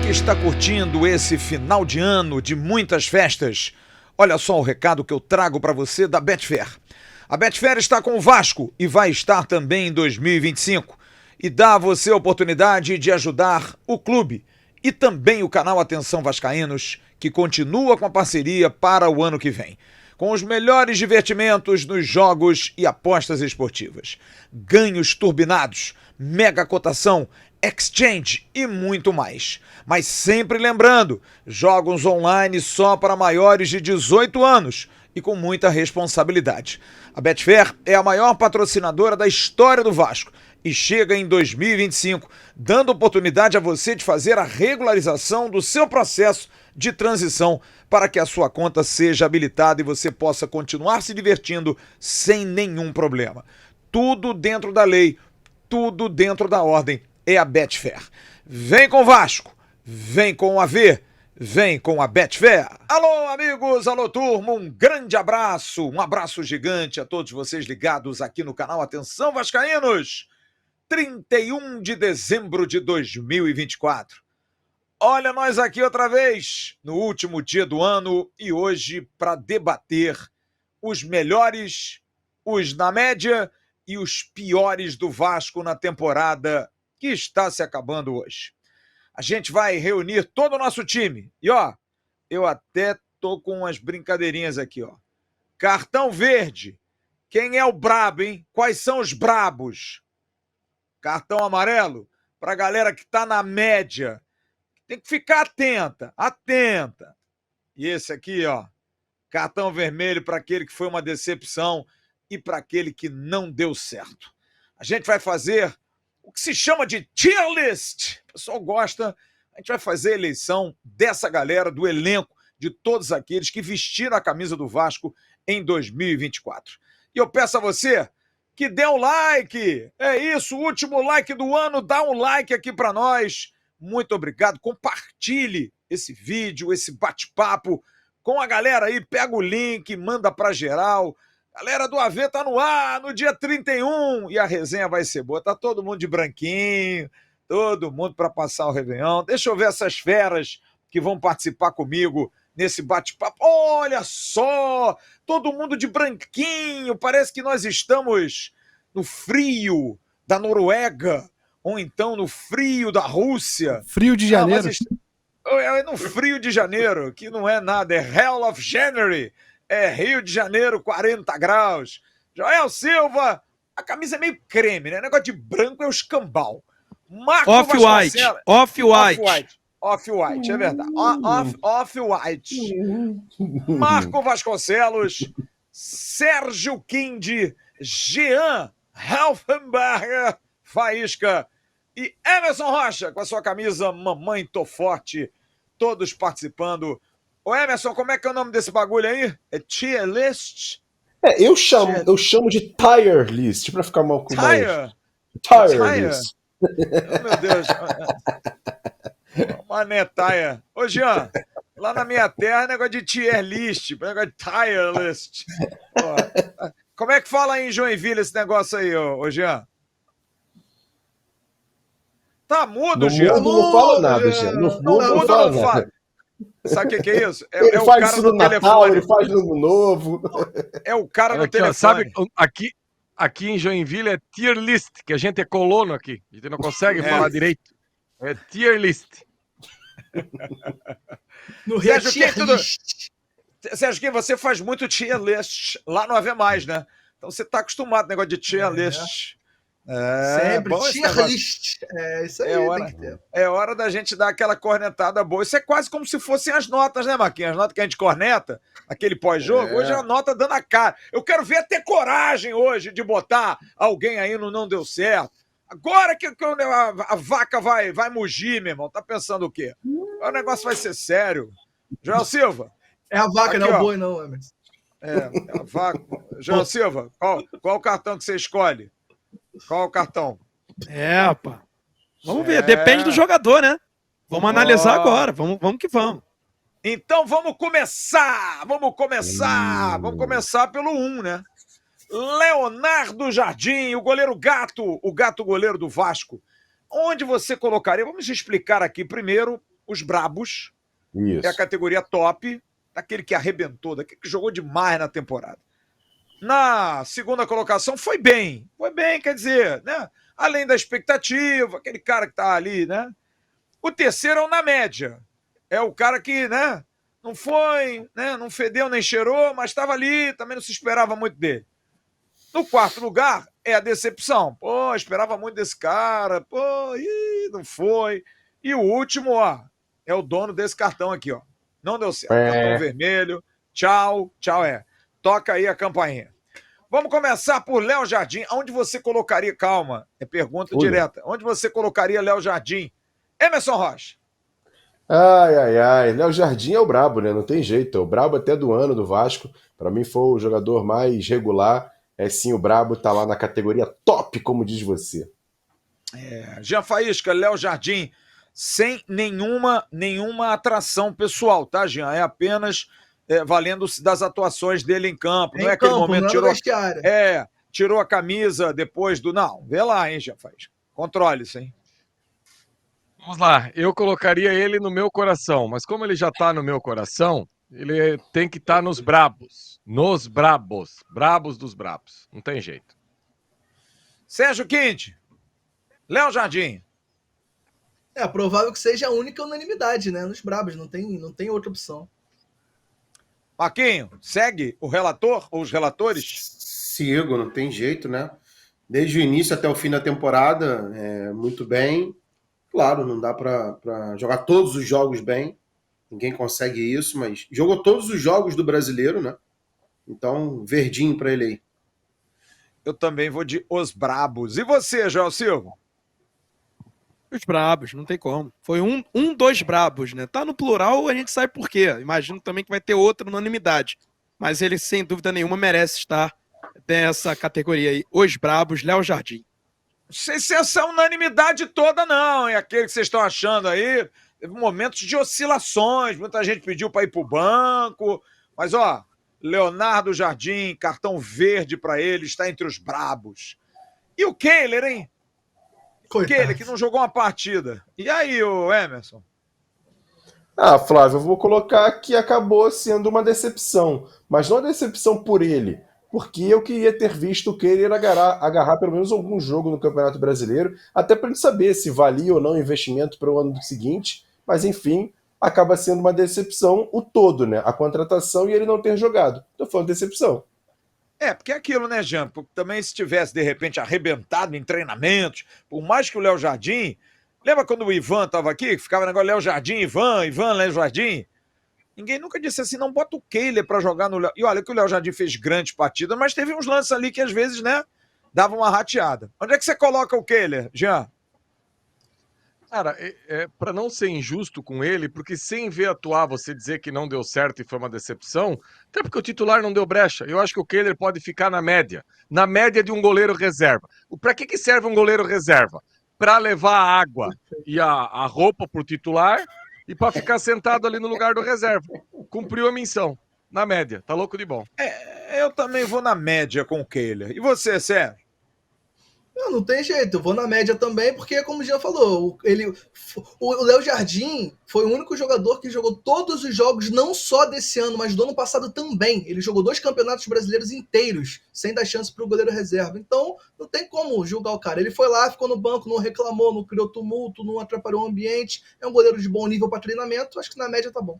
Está curtindo esse final de ano de muitas festas? Olha só o recado que eu trago para você da Betfair. A Betfair está com o Vasco e vai estar também em 2025 e dá a você a oportunidade de ajudar o clube e também o canal Atenção Vascaínos, que continua com a parceria para o ano que vem, com os melhores divertimentos nos jogos e apostas esportivas, ganhos turbinados, mega cotação, exchange e muito mais. Mas sempre lembrando, jogos online só para maiores de 18 anos e com muita responsabilidade. A Betfair é a maior patrocinadora da história do Vasco e chega em 2025, dando oportunidade a você de fazer a regularização do seu processo de transição para que a sua conta seja habilitada e você possa continuar se divertindo sem nenhum problema. Tudo dentro da lei, tudo dentro da ordem. É a Betfair. Vem com o Vasco, vem com o AV, vem com a Betfair. Alô, amigos, alô, turma, um grande abraço, um abraço gigante a todos vocês ligados aqui no canal Atenção Vascaínos. 31 de dezembro de 2024. Olha nós aqui outra vez, no último dia do ano e hoje para debater os melhores, os na média e os piores do Vasco na temporada que está se acabando hoje. A gente vai reunir todo o nosso time. E ó, eu até tô com umas brincadeirinhas aqui, ó. Cartão verde. Quem é o brabo, hein? Quais são os brabos? Cartão amarelo pra galera que tá na média. Tem que ficar atenta, atenta. E esse aqui, ó, cartão vermelho para aquele que foi uma decepção e para aquele que não deu certo. A gente vai fazer o que se chama de tier list. O pessoal gosta. A gente vai fazer a eleição dessa galera, do elenco, de todos aqueles que vestiram a camisa do Vasco em 2024. E eu peço a você que dê um like. É isso, o último like do ano. Dá um like aqui para nós. Muito obrigado. Compartilhe esse vídeo, esse bate-papo com a galera aí. Pega o link, manda para geral. Galera do AV tá no ar no dia 31 e a resenha vai ser boa. Tá todo mundo de branquinho, todo mundo para passar o Réveillon. Deixa eu ver essas feras que vão participar comigo nesse bate-papo. Olha só, todo mundo de branquinho. Parece que nós estamos no frio da Noruega ou então no frio da Rússia. Frio de janeiro. É no frio de janeiro, que não é nada, é Hell of January. É Rio de Janeiro, 40 graus. Joel Silva, a camisa é meio creme, né? Negócio de branco é o escambau. Off-white, Off-white, é verdade. Off-white. Marco Vasconcelos, Sérgio Quindi, Jean Helfenberger, Faísca e Emerson Rocha, com a sua camisa Mamãe Tô Forte, todos participando. Ô Emerson, como é que é o nome desse bagulho aí? É tier list? Eu chamo de tire list, pra ficar mal com Tire? Tire list. Oh, meu Deus. Mané tire. Ô Jean, lá na minha terra é negócio de tier list, negócio de tire list. Ó, como é que fala aí em Joinville esse negócio aí, ô Jean? Tá mudo, Jean? Não fala nada, Jean. Não fala nada. Sabe o que é isso? Ele faz isso no Natal, ele faz no Ano Novo. É o cara no telefone. Sabe, aqui em Joinville é tier list, que a gente é colono aqui. A gente não consegue falar direito. É tier list. No Sérgio, Sérgio, você faz muito tier list lá no AV+, né? Então você tá acostumado com o negócio de tier list. Sempre, tier list. Isso aí tem que ter. É hora da gente dar aquela cornetada boa. Isso é quase como se fossem as notas, né, Marquinhos? As notas que a gente corneta, aquele pós-jogo. Hoje é a nota dando a cara. Eu quero ver ter coragem hoje de botar alguém aí no não deu certo. Agora que a vaca vai mugir, meu irmão. Tá pensando o quê? O negócio vai ser sério. Joel Silva. É a vaca, aqui, não é o boi, não, Emerson. É a vaca. Joel Silva, qual o cartão que você escolhe? Qual o cartão? Vamos ver, depende do jogador, né? Vamos analisar agora, vamos que vamos. Então vamos começar vamos começar pelo 1, né? Leonardo Jardim, o goleiro Gato, o Gato goleiro do Vasco. Onde você colocaria? Vamos explicar aqui primeiro os brabos. É a Isso. categoria top, daquele que arrebentou, daquele que jogou demais na temporada. Na segunda colocação foi bem, quer dizer, né? Além da expectativa, aquele cara que tá ali, né? O terceiro é o na média. É o cara que, né? Não foi, né? Não fedeu nem cheirou, mas estava ali, também não se esperava muito dele. No quarto lugar é a decepção. Pô, esperava muito desse cara, pô, não foi. E o último, ó, é o dono desse cartão aqui, ó. Não deu certo. Cartão vermelho. Tchau, toca aí a campainha. Vamos começar por Léo Jardim. Onde você colocaria, calma, é pergunta direta. Onde você colocaria Léo Jardim? Emerson Rocha. Léo Jardim é o brabo, né? Não tem jeito. É o brabo até do ano do Vasco. Para mim foi o jogador mais regular. É sim, o brabo tá lá na categoria top, como diz você. Jean Faísca, Léo Jardim, sem nenhuma atração pessoal, tá, Jean? É apenas valendo-se das atuações dele em campo. Não é aquele momento tirou a camisa depois do... Não, vê lá, hein, Jean Faísca. Controle-se, hein? Vamos lá, eu colocaria ele no meu coração, mas como ele já tá no meu coração, ele tem que estar nos brabos. Nos brabos. Brabos dos brabos. Não tem jeito. Sérgio Quinte. Léo Jardim. É provável que seja a única unanimidade, né? Nos brabos, não tem outra opção. Marquinho, segue o relator ou os relatores? Sigo, não tem jeito, né? Desde o início até o fim da temporada, muito bem. Claro, não dá para jogar todos os jogos bem. Ninguém consegue isso, mas jogou todos os jogos do brasileiro, né? Então, verdinho para ele aí. Eu também vou de os brabos. E você, João Silva? Os brabos, não tem como. Foi dois brabos, né? Tá no plural, a gente sabe por quê. Imagino também que vai ter outra unanimidade. Mas ele, sem dúvida nenhuma, merece estar nessa categoria aí. Os brabos, Léo Jardim. Não sei se essa unanimidade toda, não. É aquele que vocês estão achando aí. Teve momentos de oscilações. Muita gente pediu para ir pro banco. Mas, ó, Leonardo Jardim, cartão verde para ele, está entre os brabos. E o Kehler, hein? Kehler, que não jogou uma partida. E aí, o Emerson? Flávio, eu vou colocar que acabou sendo uma decepção. Mas não a decepção por ele, porque eu queria ter visto o Kehler agarrar pelo menos algum jogo no Campeonato Brasileiro, até para a gente saber se valia ou não o investimento para o ano seguinte. Mas, enfim, acaba sendo uma decepção o todo, né? A contratação e ele não ter jogado. Então foi uma decepção. Porque é aquilo, né, Jean? Porque também se tivesse, de repente, arrebentado em treinamentos, por mais que o Léo Jardim... Lembra quando o Ivan estava aqui? Ficava negócio Léo Jardim, Ivan, Léo Jardim? Ninguém nunca disse assim, não bota o Kehler para jogar no Léo. E olha que o Léo Jardim fez grandes partidas, mas teve uns lances ali que às vezes, né, davam uma rateada. Onde é que você coloca o Kehler, Jean? Cara, para não ser injusto com ele, porque sem ver atuar você dizer que não deu certo e foi uma decepção, até porque o titular não deu brecha. Eu acho que o Kehler pode ficar na média de um goleiro reserva. Para que serve um goleiro reserva? Para levar a água e a roupa pro titular e para ficar sentado ali no lugar do reserva. Cumpriu a missão, na média. Tá louco de bom. Eu também vou na média com o Kehler. E você, Sérgio? Não tem jeito, eu vou na média também, porque, como o Jean falou, o Léo Jardim foi o único jogador que jogou todos os jogos, não só desse ano, mas do ano passado também. Ele jogou 2 campeonatos brasileiros inteiros, sem dar chance para o goleiro reserva. Então, não tem como julgar o cara. Ele foi lá, ficou no banco, não reclamou, não criou tumulto, não atrapalhou o ambiente. É um goleiro de bom nível para treinamento, acho que na média tá bom.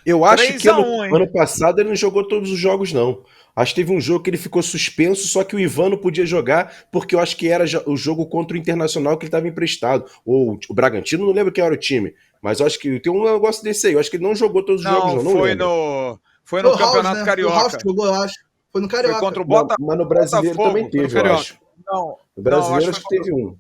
Eu acho que ano passado ele não jogou todos os jogos, não. Acho que teve um jogo que ele ficou suspenso, só que o Ivan não podia jogar, porque eu acho que era o jogo contra o Internacional que ele estava emprestado. Ou o Bragantino, não lembro quem era o time. Mas eu acho que tem um negócio desse aí. Eu acho que ele não jogou todos os jogos, não. Foi no Campeonato Carioca. Jogou, eu acho. Foi no Carioca. Foi contra o Botafogo. Mas no Brasileiro também teve, eu acho. Não, no Brasileiro acho que teve um.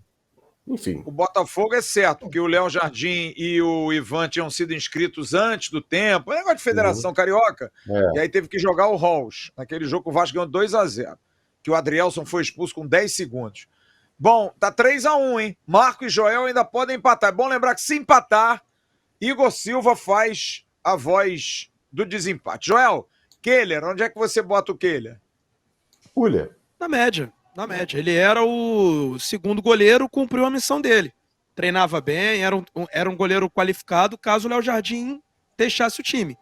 Enfim. O Botafogo é certo, porque o Léo Jardim e o Ivan tinham sido inscritos antes do tempo. É um negócio de Federação Carioca. E aí teve que jogar o Halls. Naquele jogo que o Vasco ganhou 2-0. Que o Adrielson foi expulso com 10 segundos. Bom, tá 3-1, hein? Marco e Joel ainda podem empatar. É bom lembrar que se empatar, Igor Silva faz a voz do desempate. Joel, Kehler, onde é que você bota o Kehler? Pulha. Na média, na média. Ele era o segundo goleiro, cumpriu a missão dele. Treinava bem, era um goleiro qualificado caso o Léo Jardim deixasse o time.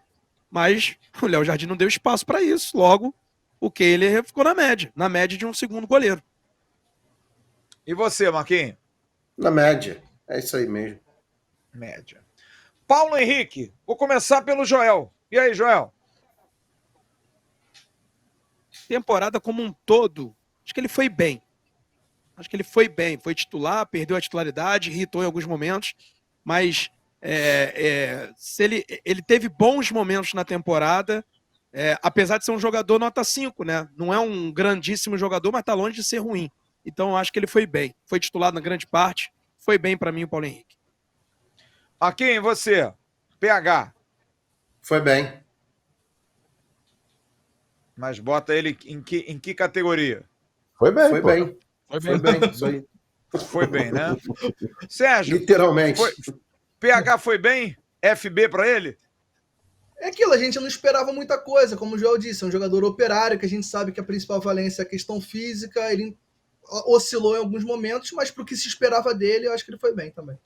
Mas o Léo Jardim não deu espaço para isso. Logo, o Kehler ficou na média de um segundo goleiro. E você, Marquinhos? Na média. É isso aí mesmo. Média. Paulo Henrique, vou começar pelo Joel. E aí, Joel? Temporada como um todo, acho que ele foi bem. Acho que ele foi bem. Foi titular, perdeu a titularidade, irritou em alguns momentos, mas se ele teve bons momentos na temporada, apesar de ser um jogador nota 5, né? Não é um grandíssimo jogador, mas tá longe de ser ruim. Então eu acho que ele foi bem. Foi titular na grande parte. Foi bem para mim o Paulo Henrique. Marquinhos, você? PH. Foi bem. Mas bota ele em que categoria? Foi bem, Foi pô. bem. Foi bem. Isso aí. Foi bem, né? Sérgio, Literalmente. PH foi bem? FB pra ele? É aquilo, a gente não esperava muita coisa, como o Joel disse, é um jogador operário, que a gente sabe que a principal valência é a questão física, ele oscilou em alguns momentos, mas pro que se esperava dele, eu acho que ele foi bem também.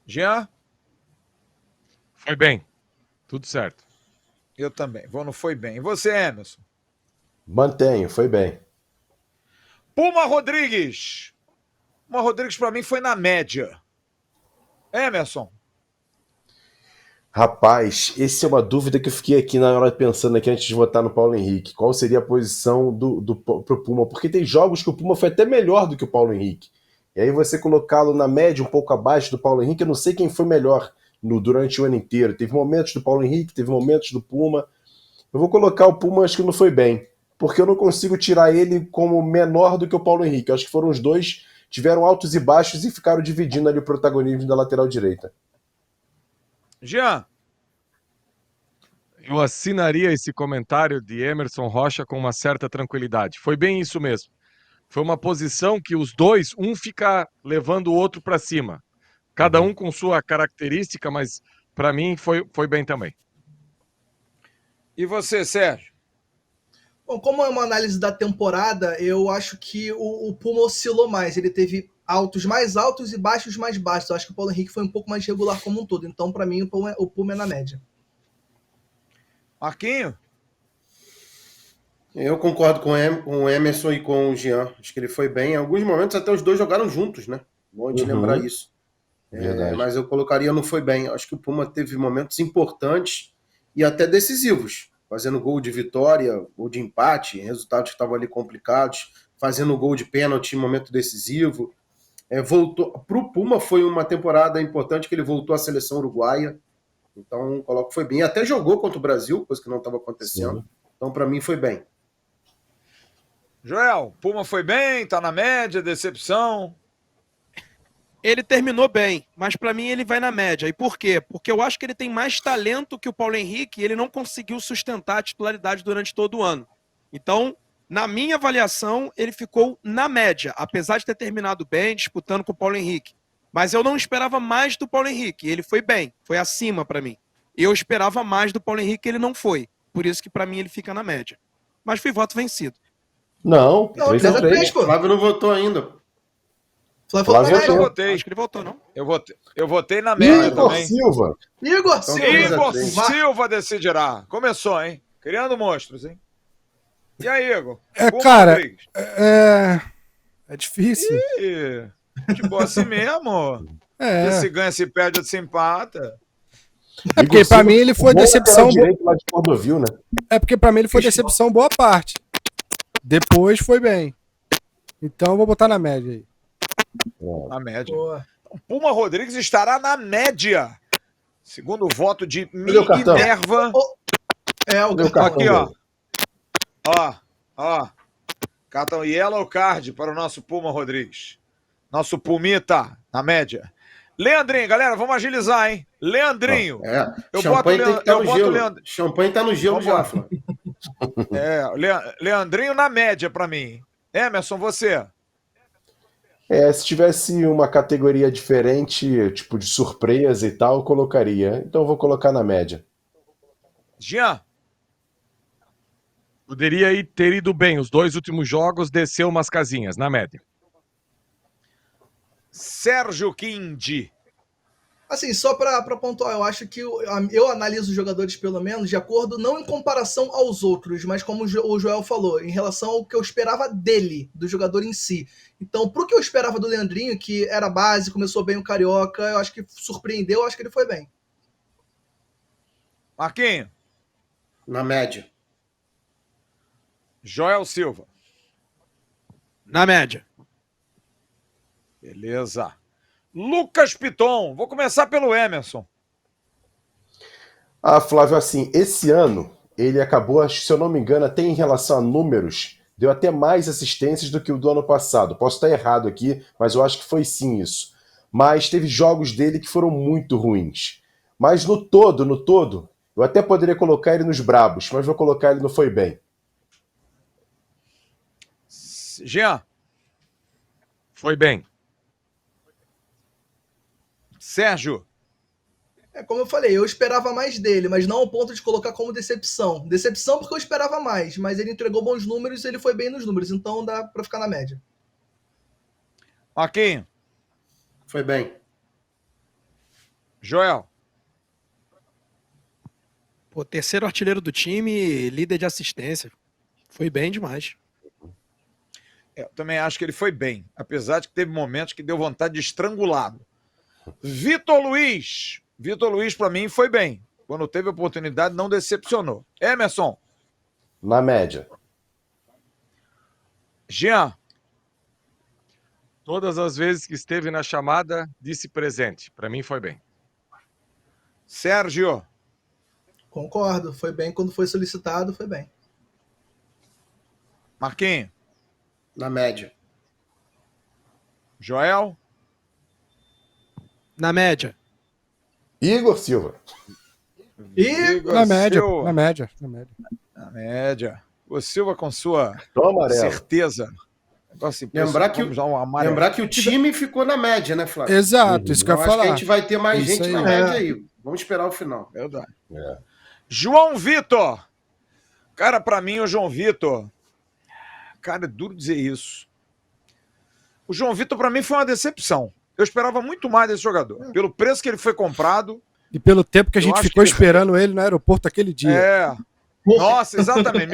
Jean? Foi bem. Tudo certo. Eu também. Vou no foi bem. E você, Emerson? Mantenho, foi bem. Puma Rodrigues. Puma Rodrigues pra mim foi na média. Emerson? Rapaz, essa é uma dúvida que eu fiquei aqui na hora pensando aqui antes de votar no Paulo Henrique. Qual seria a posição pro Puma? Porque tem jogos que o Puma foi até melhor do que o Paulo Henrique. E aí você colocá-lo na média, um pouco abaixo do Paulo Henrique, eu não sei quem foi melhor durante o ano inteiro. Teve momentos do Paulo Henrique, teve momentos do Puma. Eu vou colocar o Puma, acho que não foi bem. Porque eu não consigo tirar ele como menor do que o Paulo Henrique. Eu acho que foram os dois, tiveram altos e baixos e ficaram dividindo ali o protagonismo da lateral direita. Jean? Eu assinaria esse comentário de Emerson Rocha com uma certa tranquilidade. Foi bem isso mesmo. Foi uma posição que os dois, um fica levando o outro para cima. Cada um com sua característica, mas para mim foi bem também. E você, Sérgio? Bom, como é uma análise da temporada, eu acho que o Puma oscilou mais. Ele teve altos mais altos e baixos mais baixos. Eu acho que o Paulo Henrique foi um pouco mais regular como um todo. Então, para mim, o Puma é na média. Marquinho? Eu concordo com o Emerson e com o Jean. Acho que ele foi bem. Em alguns momentos até os dois jogaram juntos, né? Bom de lembrar isso. Verdade. Mas eu colocaria não foi bem. Acho que o Puma teve momentos importantes e até decisivos. Fazendo gol de vitória, gol de empate, resultados que estavam ali complicados. Fazendo gol de pênalti em momento decisivo. Voltou. Para o Puma foi uma temporada importante que ele voltou à seleção uruguaia. Então, coloco que foi bem. Até jogou contra o Brasil, coisa que não estava acontecendo. Sim. Então, para mim, foi bem. Joel, Puma foi bem, tá na média, decepção. Ele terminou bem, mas para mim ele vai na média. E por quê? Porque eu acho que ele tem mais talento que o Paulo Henrique e ele não conseguiu sustentar a titularidade durante todo o ano. Então, na minha avaliação, ele ficou na média, apesar de ter terminado bem, disputando com o Paulo Henrique. Mas eu não esperava mais do Paulo Henrique. Ele foi bem, foi acima para mim. Eu esperava mais do Paulo Henrique, ele não foi. Por isso que para mim ele fica na média. Mas fui voto vencido. Não, 3-3. O Flávio não votou ainda. Flávio falou na Flávio média. Eu votou. votei. Acho que ele votou, não? Eu votei na média Igor também. Silva. Igor Então, Silva. Igor 3-3. Silva decidirá. Começou, hein? Criando monstros, hein? E aí, Igor? Puma Cara, Rodrigues? é difícil. Ih, tipo assim mesmo. É. Se ganha, se perde, ou se empata. É porque pra mim ele foi Bom decepção. lateral direito lá de Cordovil, né? É porque pra mim ele foi decepção boa parte. Depois foi bem. Então eu vou botar na média aí. Na média. Boa. Puma Rodrigues estará na média. Segundo o voto de Cadê o cartão? Minerva. O Cadê o cartão. cartão Aqui, ó. dele? Ó. Cartão Yellow Card para o nosso Puma Rodrigues. Nosso Pumita, na média. Leandrinho, galera, vamos agilizar, hein? Leandrinho. Eu Champanhe boto tem que estar no eu boto gelo. Leandro- Champanhe tá no gelo já, Vambora. Flávio. Leandrinho na média para mim. Emerson, você? Se tivesse uma categoria diferente, tipo de surpresa e tal, eu colocaria. Então eu vou colocar na média. Jean, Poderia ter ido bem. Os 2 últimos jogos desceu umas casinhas, na média. Sérgio Quindi. Assim, só pra pontuar, eu acho que eu analiso os jogadores, pelo menos, de acordo, não em comparação aos outros, mas como o Joel falou, em relação ao que eu esperava dele, do jogador em si. Então, pro que eu esperava do Leandrinho, que era base, começou bem o Carioca, eu acho que surpreendeu, eu acho que ele foi bem. Marquinho. Na média. Joel Silva. Na média. Beleza. Lucas Piton. Vou começar pelo Emerson. Flávio, assim, esse ano ele acabou, se eu não me engano, até em relação a números, deu até mais assistências do que o do ano passado. Posso estar errado aqui, mas eu acho que foi sim isso. Mas teve jogos dele que foram muito ruins. Mas no todo, eu até poderia colocar ele nos brabos, mas vou colocar ele no foi bem. Jean. Foi bem. Sérgio. Como eu falei, eu esperava mais dele, mas não ao ponto de colocar como decepção. Decepção porque eu esperava mais, mas ele entregou bons números e ele foi bem nos números, então dá pra ficar na média. Marquinho. Foi bem. Joel. Pô, terceiro artilheiro do time, líder de assistência. Foi bem demais. Eu também acho que ele foi bem, apesar de que teve momentos que deu vontade de estrangulá-lo. Vitor Luiz. Vitor Luiz, para mim, foi bem. Quando teve oportunidade, não decepcionou. Emerson. Na média. Jean. Todas as vezes que esteve na chamada, disse presente. Para mim, foi bem. Sérgio. Concordo, foi bem quando foi solicitado, foi bem. Marquinhos. Na média. Joel. Na média. Igor Silva. Igor Na média, Silva. na média, na média. Na média. O Silva com sua Toma amarelo. certeza. Assim, Lembrar que, vamos dar um amarelo. lembrar que o time ficou na média, né, Flávio? Exato, isso que eu ia Então, acho que a falar. gente vai ter mais Isso gente aí. na média aí. Vamos esperar o final. Verdade. É. João Vitor. Cara, pra mim, o João Vitor... Cara, é duro dizer isso. O João Vitor, pra mim, foi uma decepção. Eu esperava muito mais desse jogador. Pelo preço que ele foi comprado. E pelo tempo que a Eu gente acho ficou que- esperando ele no aeroporto aquele dia. É. Nossa, exatamente.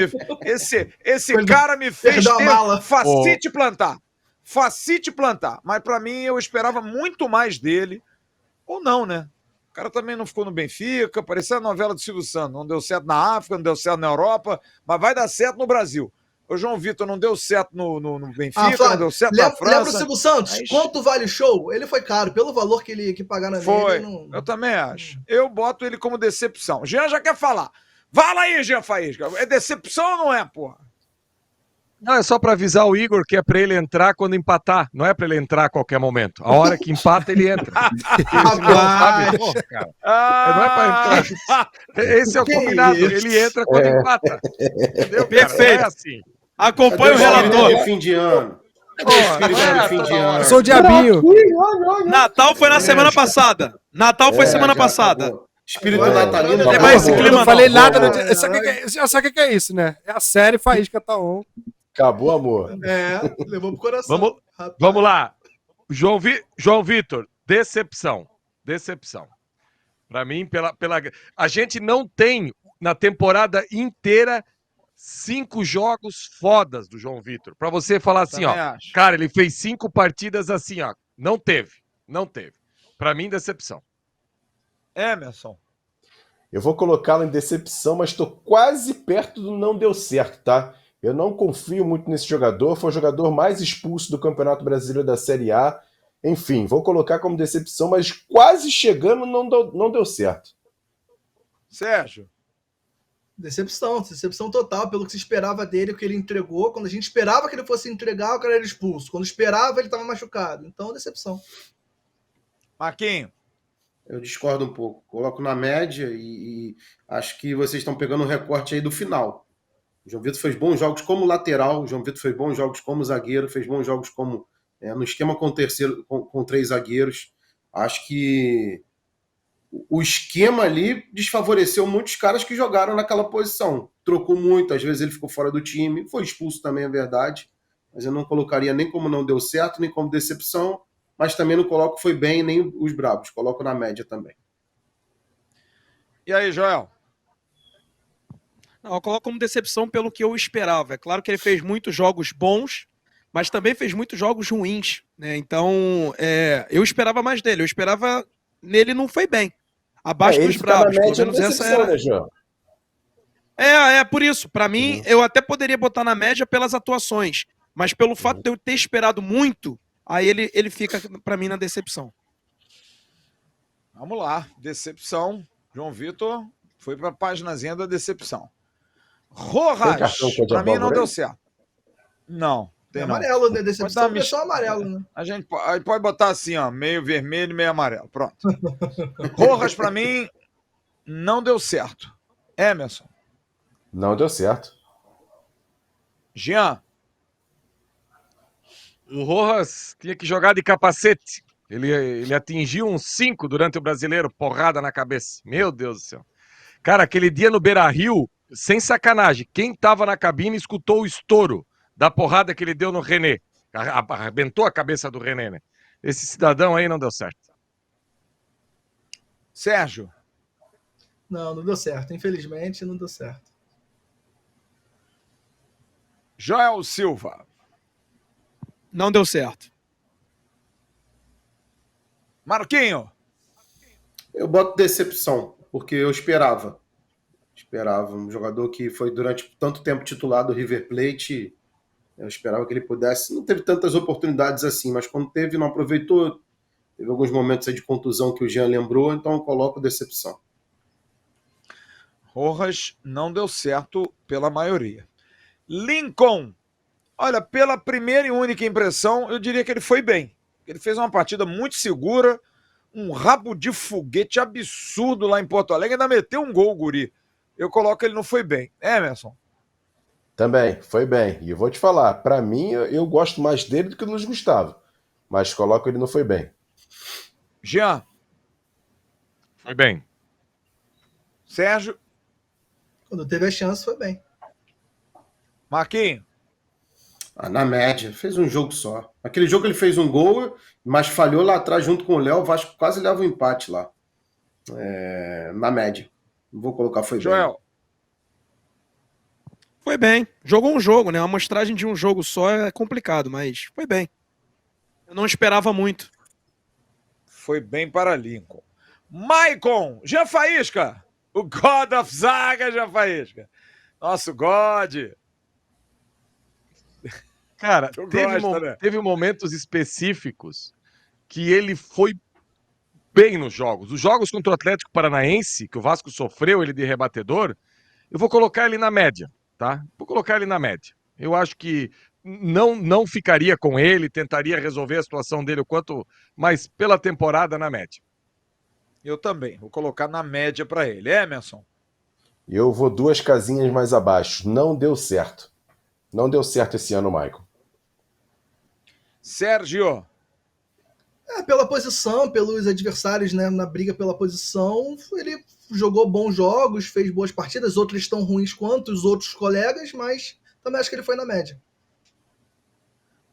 Esse cara me fez Perdeu a ter mala. facite plantar. Facite plantar. Mas pra mim, eu esperava muito mais dele. Ou não, né? O cara também não ficou no Benfica, parecia a novela do Silvio Santos. Não deu certo na África, não deu certo na Europa, mas vai dar certo no Brasil. O João Vitor não deu certo no Benfica, Flávio, não deu certo na lembra o França. Silvio Santos? Mas- Quanto vale o show? Ele foi caro, pelo valor que pagaram Foi, nele. Não... eu também acho. Eu boto ele como decepção. Jean já quer falar. Fala aí, Jean Faísca. É decepção ou não é, porra? Não, é só para avisar o Igor que é para ele entrar quando empatar. Não é para ele entrar a qualquer momento. A hora que empata, ele entra. Sabe? Pô, cara. Não é para entrar. Esse é o Que combinado. isso? Ele entra quando empata. Entendeu? Perfeito. Não é assim. Acompanha o Cadê espírito relator. de fim de ano? Pô, Espírito não é de fim de toda hora. ano. Eu sou o diabinho. Natal foi na semana passada. Natal foi semana já passada. acabou. Espírito É, natalino. tem já mais esse acabou. clima, Eu não falei não. nada. Sabe o que é isso, né? É a série Faísca tá on. Acabou, amor. levou pro coração. Vamos, Rapaz. vamos lá. João Vitor, decepção. Decepção. Para mim, a gente não tem na temporada inteira 5 jogos fodas do João Vitor. Para você falar assim, Também ó, acho. cara, ele fez 5 partidas assim, ó. Não teve. Para mim, decepção. Emerson. Eu vou colocá-lo em decepção, mas estou quase perto do não deu certo, tá? Eu não confio muito nesse jogador. Foi o jogador mais expulso do Campeonato Brasileiro da Série A. Enfim, vou colocar como decepção, mas quase chegando não deu certo. Sérgio. Decepção total pelo que se esperava dele, o que ele entregou. Quando a gente esperava que ele fosse entregar, o cara era expulso. Quando esperava, ele estava machucado. Então, decepção. Marquinho. Eu discordo um pouco. Coloco na média e acho que vocês estão pegando um recorte aí do final. O João Vitor fez bons jogos como lateral, o João Vitor fez bons jogos como zagueiro, fez bons jogos como no esquema com 3 zagueiros. Acho que o esquema ali desfavoreceu muitos caras que jogaram naquela posição. Trocou muito, às vezes ele ficou fora do time, foi expulso também, é verdade, mas eu não colocaria nem como não deu certo, nem como decepção, mas também não coloco foi bem, nem os bravos, coloco na média também. E aí, Joel? Não, eu coloco como decepção pelo que eu esperava. É claro que ele fez muitos jogos bons, mas também fez muitos jogos ruins, né? Então, eu esperava mais dele. Eu esperava nele não foi bem. Abaixo Ele dos ficar na bravos. Pelo média é menos essa decepção, era. né, João? Por isso. Pra mim, eu até poderia botar na média pelas atuações, mas pelo fato de eu ter esperado muito, aí ele fica pra mim na decepção. Vamos lá. Decepção. João Vitor foi pra páginazinha da decepção. Tem Rojas, cartão cor de pra mim não abóbora deu aí? certo. Não, tem não. Amarelo, né? Pode dar Decepção uma começou amarelo, né? A gente pode botar assim, ó, meio vermelho e meio amarelo. Pronto. Rojas, pra mim, não deu certo. Emerson. Não deu certo. Jean. O Rojas tinha que jogar de capacete. Ele atingiu um 5 durante o Brasileiro, porrada na cabeça. Meu Deus do céu. Cara, aquele dia no Beira-Rio, sem sacanagem, quem tava na cabine escutou o estouro da porrada que ele deu no René. Arrebentou a cabeça do René, né? Esse cidadão aí não deu certo. Sérgio. Não deu certo. Infelizmente, não deu certo. Joel Silva. Não deu certo. Marquinho. Eu boto decepção, porque eu esperava. Esperava um jogador que foi durante tanto tempo titular do River Plate. Eu esperava que ele pudesse. Não teve tantas oportunidades assim, mas quando teve, não aproveitou. Teve alguns momentos aí de contusão que o Jean lembrou, então eu coloco decepção. Rojas não deu certo pela maioria. Lincoln. Olha, pela primeira e única impressão, eu diria que ele foi bem. Ele fez uma partida muito segura, um rabo de foguete absurdo lá em Porto Alegre, ainda meteu um gol, o guri. Eu coloco ele não foi bem. Emerson. Também, foi bem. E eu vou te falar, pra mim, eu gosto mais dele do que do Luiz Gustavo. Mas coloco ele não foi bem. Jean. Foi bem. Sérgio. Quando teve a chance, foi bem. Marquinho. Na média, fez um jogo só. Aquele jogo ele fez um gol, mas falhou lá atrás junto com o Léo. O Vasco quase leva um empate lá. Na média. Não vou colocar foi bem. Joel. Foi bem. Jogou um jogo, né? Uma amostragem de um jogo só é complicado, mas foi bem. Eu não esperava muito. Foi bem para Lincoln. Maicon. Jean Faísca. O God of Zaga, Jean Faísca. Nosso God. Cara, Tu gosta, né? teve momentos específicos que ele foi bem nos jogos. Os jogos contra o Atlético Paranaense, que o Vasco sofreu ele de rebatedor, eu vou colocar ele na média, tá? Vou colocar ele na média. Eu acho que não ficaria com ele, tentaria resolver a situação dele o quanto mais pela temporada na média. Eu também. Vou colocar na média para ele. Emerson. Eu vou 2 casinhas mais abaixo. Não deu certo. Não deu certo esse ano, Michael. Sérgio. Pela posição, pelos adversários, né, na briga pela posição, ele jogou bons jogos, fez boas partidas, outros tão ruins quanto os outros colegas, mas também acho que ele foi na média.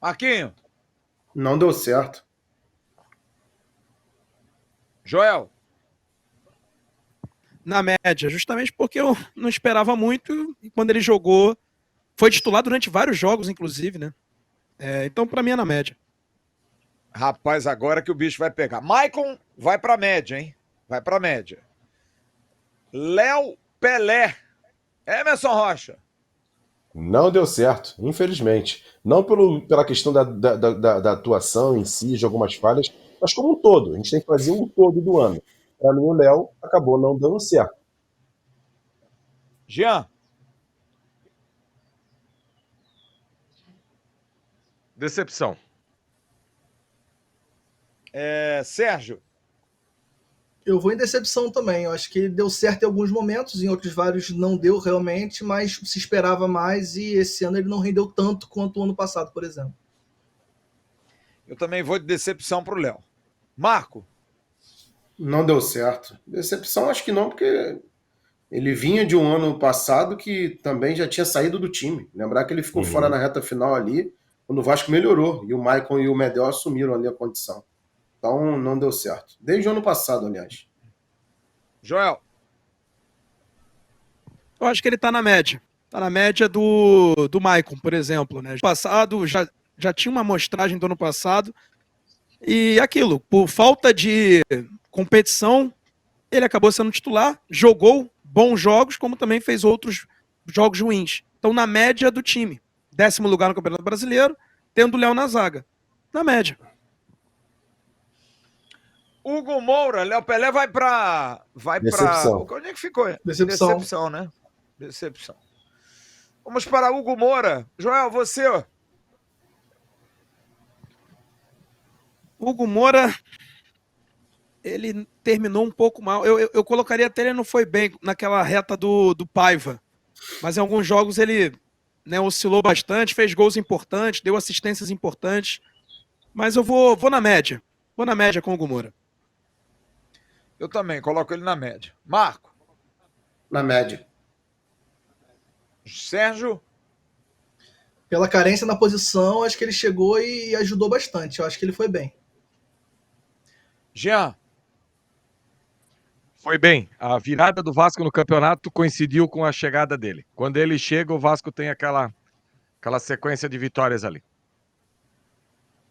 Marquinho. Não deu certo. Joel. Na média, justamente porque eu não esperava muito e quando ele jogou, foi titular durante vários jogos, inclusive, né? Então, pra mim, é na média. Rapaz, agora que o bicho vai pegar. Maicon vai pra média, hein? Vai pra média. Léo Pelé. Emerson Rocha. Não deu certo, infelizmente. Não pela questão da atuação em si, de algumas falhas, mas como um todo. A gente tem que fazer um todo do ano. Para mim, o Léo acabou não dando certo. Jean. Decepção. Sérgio. Eu vou em decepção também. Eu acho que deu certo em alguns momentos, em outros vários não deu realmente, mas se esperava mais e esse ano ele não rendeu tanto quanto o ano passado, por exemplo. Eu também vou de decepção pro Léo. Marco. Não deu certo. Decepção acho que não, porque ele vinha de um ano passado que também já tinha saído do time. Lembrar que ele ficou fora na reta final ali, quando o Vasco melhorou, e o Maicon e o Medel assumiram ali a condição. Então não deu certo. Desde o ano passado, aliás. Joel. Eu acho que ele tá na média. Tá na média do Maicon, por exemplo, né? Passado, já tinha uma amostragem do ano passado. E aquilo, por falta de competição, ele acabou sendo titular, jogou bons jogos, como também fez outros jogos ruins. Então, na média do time. 10º lugar no Campeonato Brasileiro, tendo o Léo na zaga. Na média. Hugo Moura, Léo Pelé vai pra... Decepção. Onde é que ficou? Decepção. Decepção, né? Decepção. Vamos para Hugo Moura. Joel, você... Hugo Moura, ele terminou um pouco mal. Eu colocaria até ele não foi bem naquela reta do Paiva. Mas em alguns jogos ele, né, oscilou bastante, fez gols importantes, deu assistências importantes. Mas eu vou na média. Vou na média com o Hugo Moura. Eu também, coloco ele na média. Marco. Na média. Sérgio. Pela carência na posição, acho que ele chegou e ajudou bastante. Eu acho que ele foi bem. Jean. Foi bem. A virada do Vasco no campeonato coincidiu com a chegada dele. Quando ele chega, o Vasco tem aquela sequência de vitórias ali.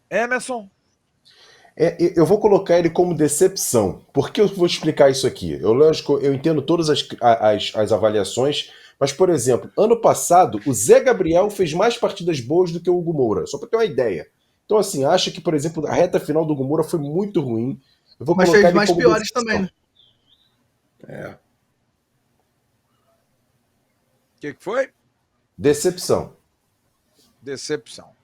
Emerson. Eu vou colocar ele como decepção. Por que eu vou explicar isso aqui? Lógico, eu entendo todas as avaliações, mas, por exemplo, ano passado, o Zé Gabriel fez mais partidas boas do que o Hugo Moura, só para ter uma ideia. Então, assim, acho que, por exemplo, a reta final do Hugo Moura foi muito ruim. Eu vou Mas colocar fez ele mais como piores decepção. também, né? O que foi? Decepção. Decepção.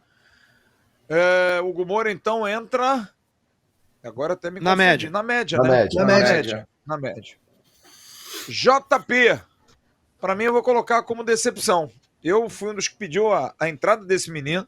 Hugo Moura, então, entra... Agora até me Na confundi. média. Na média, Na né? média. Na média. Na média. JP. Para mim, eu vou colocar como decepção. Eu fui um dos que pediu a entrada desse menino.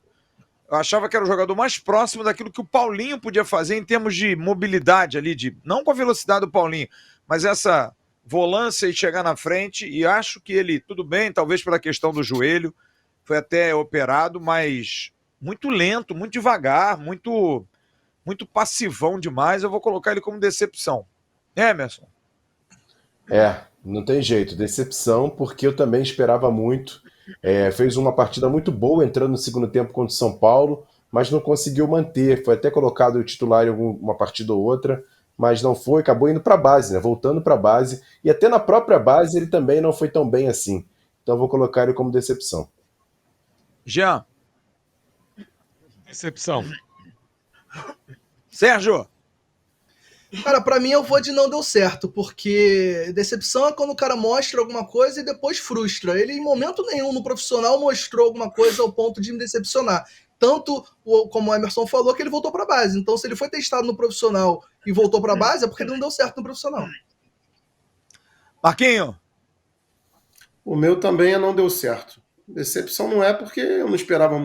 Eu achava que era o jogador mais próximo daquilo que o Paulinho podia fazer em termos de mobilidade ali, não com a velocidade do Paulinho, mas essa volância e chegar na frente. E acho que ele, tudo bem, talvez pela questão do joelho, foi até operado, mas muito lento, muito devagar, muito passivão demais. Eu vou colocar ele como decepção. Emerson. Não tem jeito. Decepção, porque eu também esperava muito. Fez uma partida muito boa entrando no segundo tempo contra o São Paulo, mas não conseguiu manter. Foi até colocado o titular em uma partida ou outra, mas não foi. Acabou indo para a base, né? Voltando para a base. E até na própria base ele também não foi tão bem assim. Então eu vou colocar ele como decepção. Jean. Decepção. Sérgio. Cara, pra mim eu vou de não deu certo, porque decepção é quando o cara mostra alguma coisa e depois frustra. Ele em momento nenhum no profissional mostrou alguma coisa ao ponto de me decepcionar. Tanto, como o Emerson falou, que ele voltou pra base. Então se ele foi testado no profissional e voltou pra base, é porque ele não deu certo no profissional. Marquinho. O meu também não deu certo. Decepção não é porque eu não esperava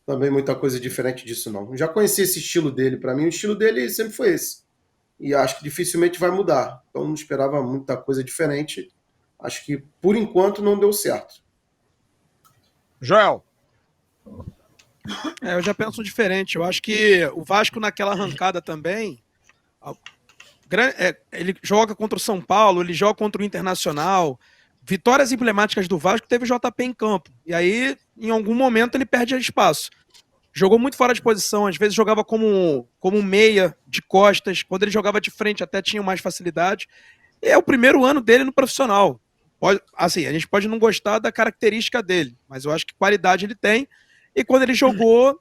também muita coisa diferente disso, não. Eu já conheci esse estilo dele. Para mim, o estilo dele sempre foi esse. E acho que dificilmente vai mudar. Então, não esperava muita coisa diferente. Acho que, por enquanto, não deu certo. Joel. Eu já penso diferente. Eu acho que o Vasco, naquela arrancada também, ele joga contra o São Paulo, ele joga contra o Internacional. Vitórias emblemáticas do Vasco, teve o JP em campo. E aí, em algum momento, ele perde espaço. Jogou muito fora de posição, às vezes jogava como meia, de costas. Quando ele jogava de frente, até tinha mais facilidade. E é o primeiro ano dele no profissional. Assim, a gente pode não gostar da característica dele, mas eu acho que qualidade ele tem. E quando ele jogou,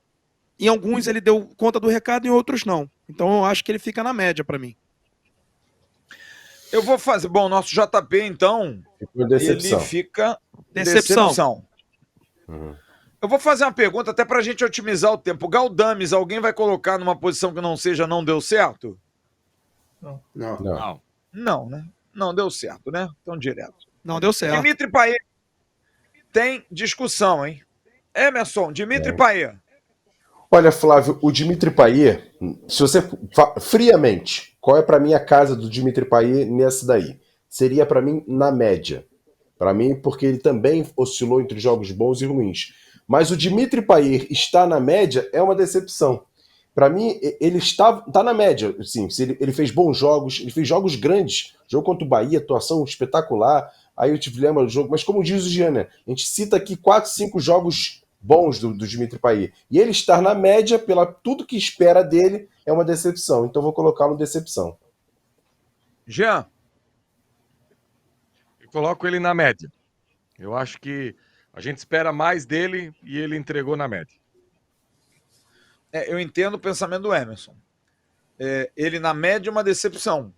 em alguns ele deu conta do recado, em outros não. Então eu acho que ele fica na média para mim. Eu vou fazer... Bom, nosso JP, então, Decepção. ele fica... Decepção. Eu vou fazer uma pergunta até pra gente otimizar o tempo. Galdames, alguém vai colocar numa posição que não seja não deu certo? Não. Não, né? Não deu certo, né? Então, direto. Não deu certo. Dimitri Payet tem discussão, hein? Emerson, Dimitri Payet. Olha, Flávio, o Dimitri Payet, se você friamente qual é para mim a casa do Dimitri Payet nessa daí? Seria para mim na média. Para mim, porque ele também oscilou entre jogos bons e ruins. Mas o Dimitri Payet estar na média é uma decepção. Para mim, ele está na média. Assim, se ele fez bons jogos, ele fez jogos grandes. Jogo contra o Bahia, atuação espetacular. Aí eu te lembro do jogo. Mas como diz o Jean, né? A gente cita aqui 4, 5 jogos bons do Dimitri Payet. E ele estar na média, pela tudo que espera dele, é uma decepção. Então eu vou colocá-lo decepção. Jean, Eu coloco ele na média. Eu acho que a gente espera mais dele e ele entregou na média. eu entendo o pensamento do Emerson. Ele na média é uma decepção.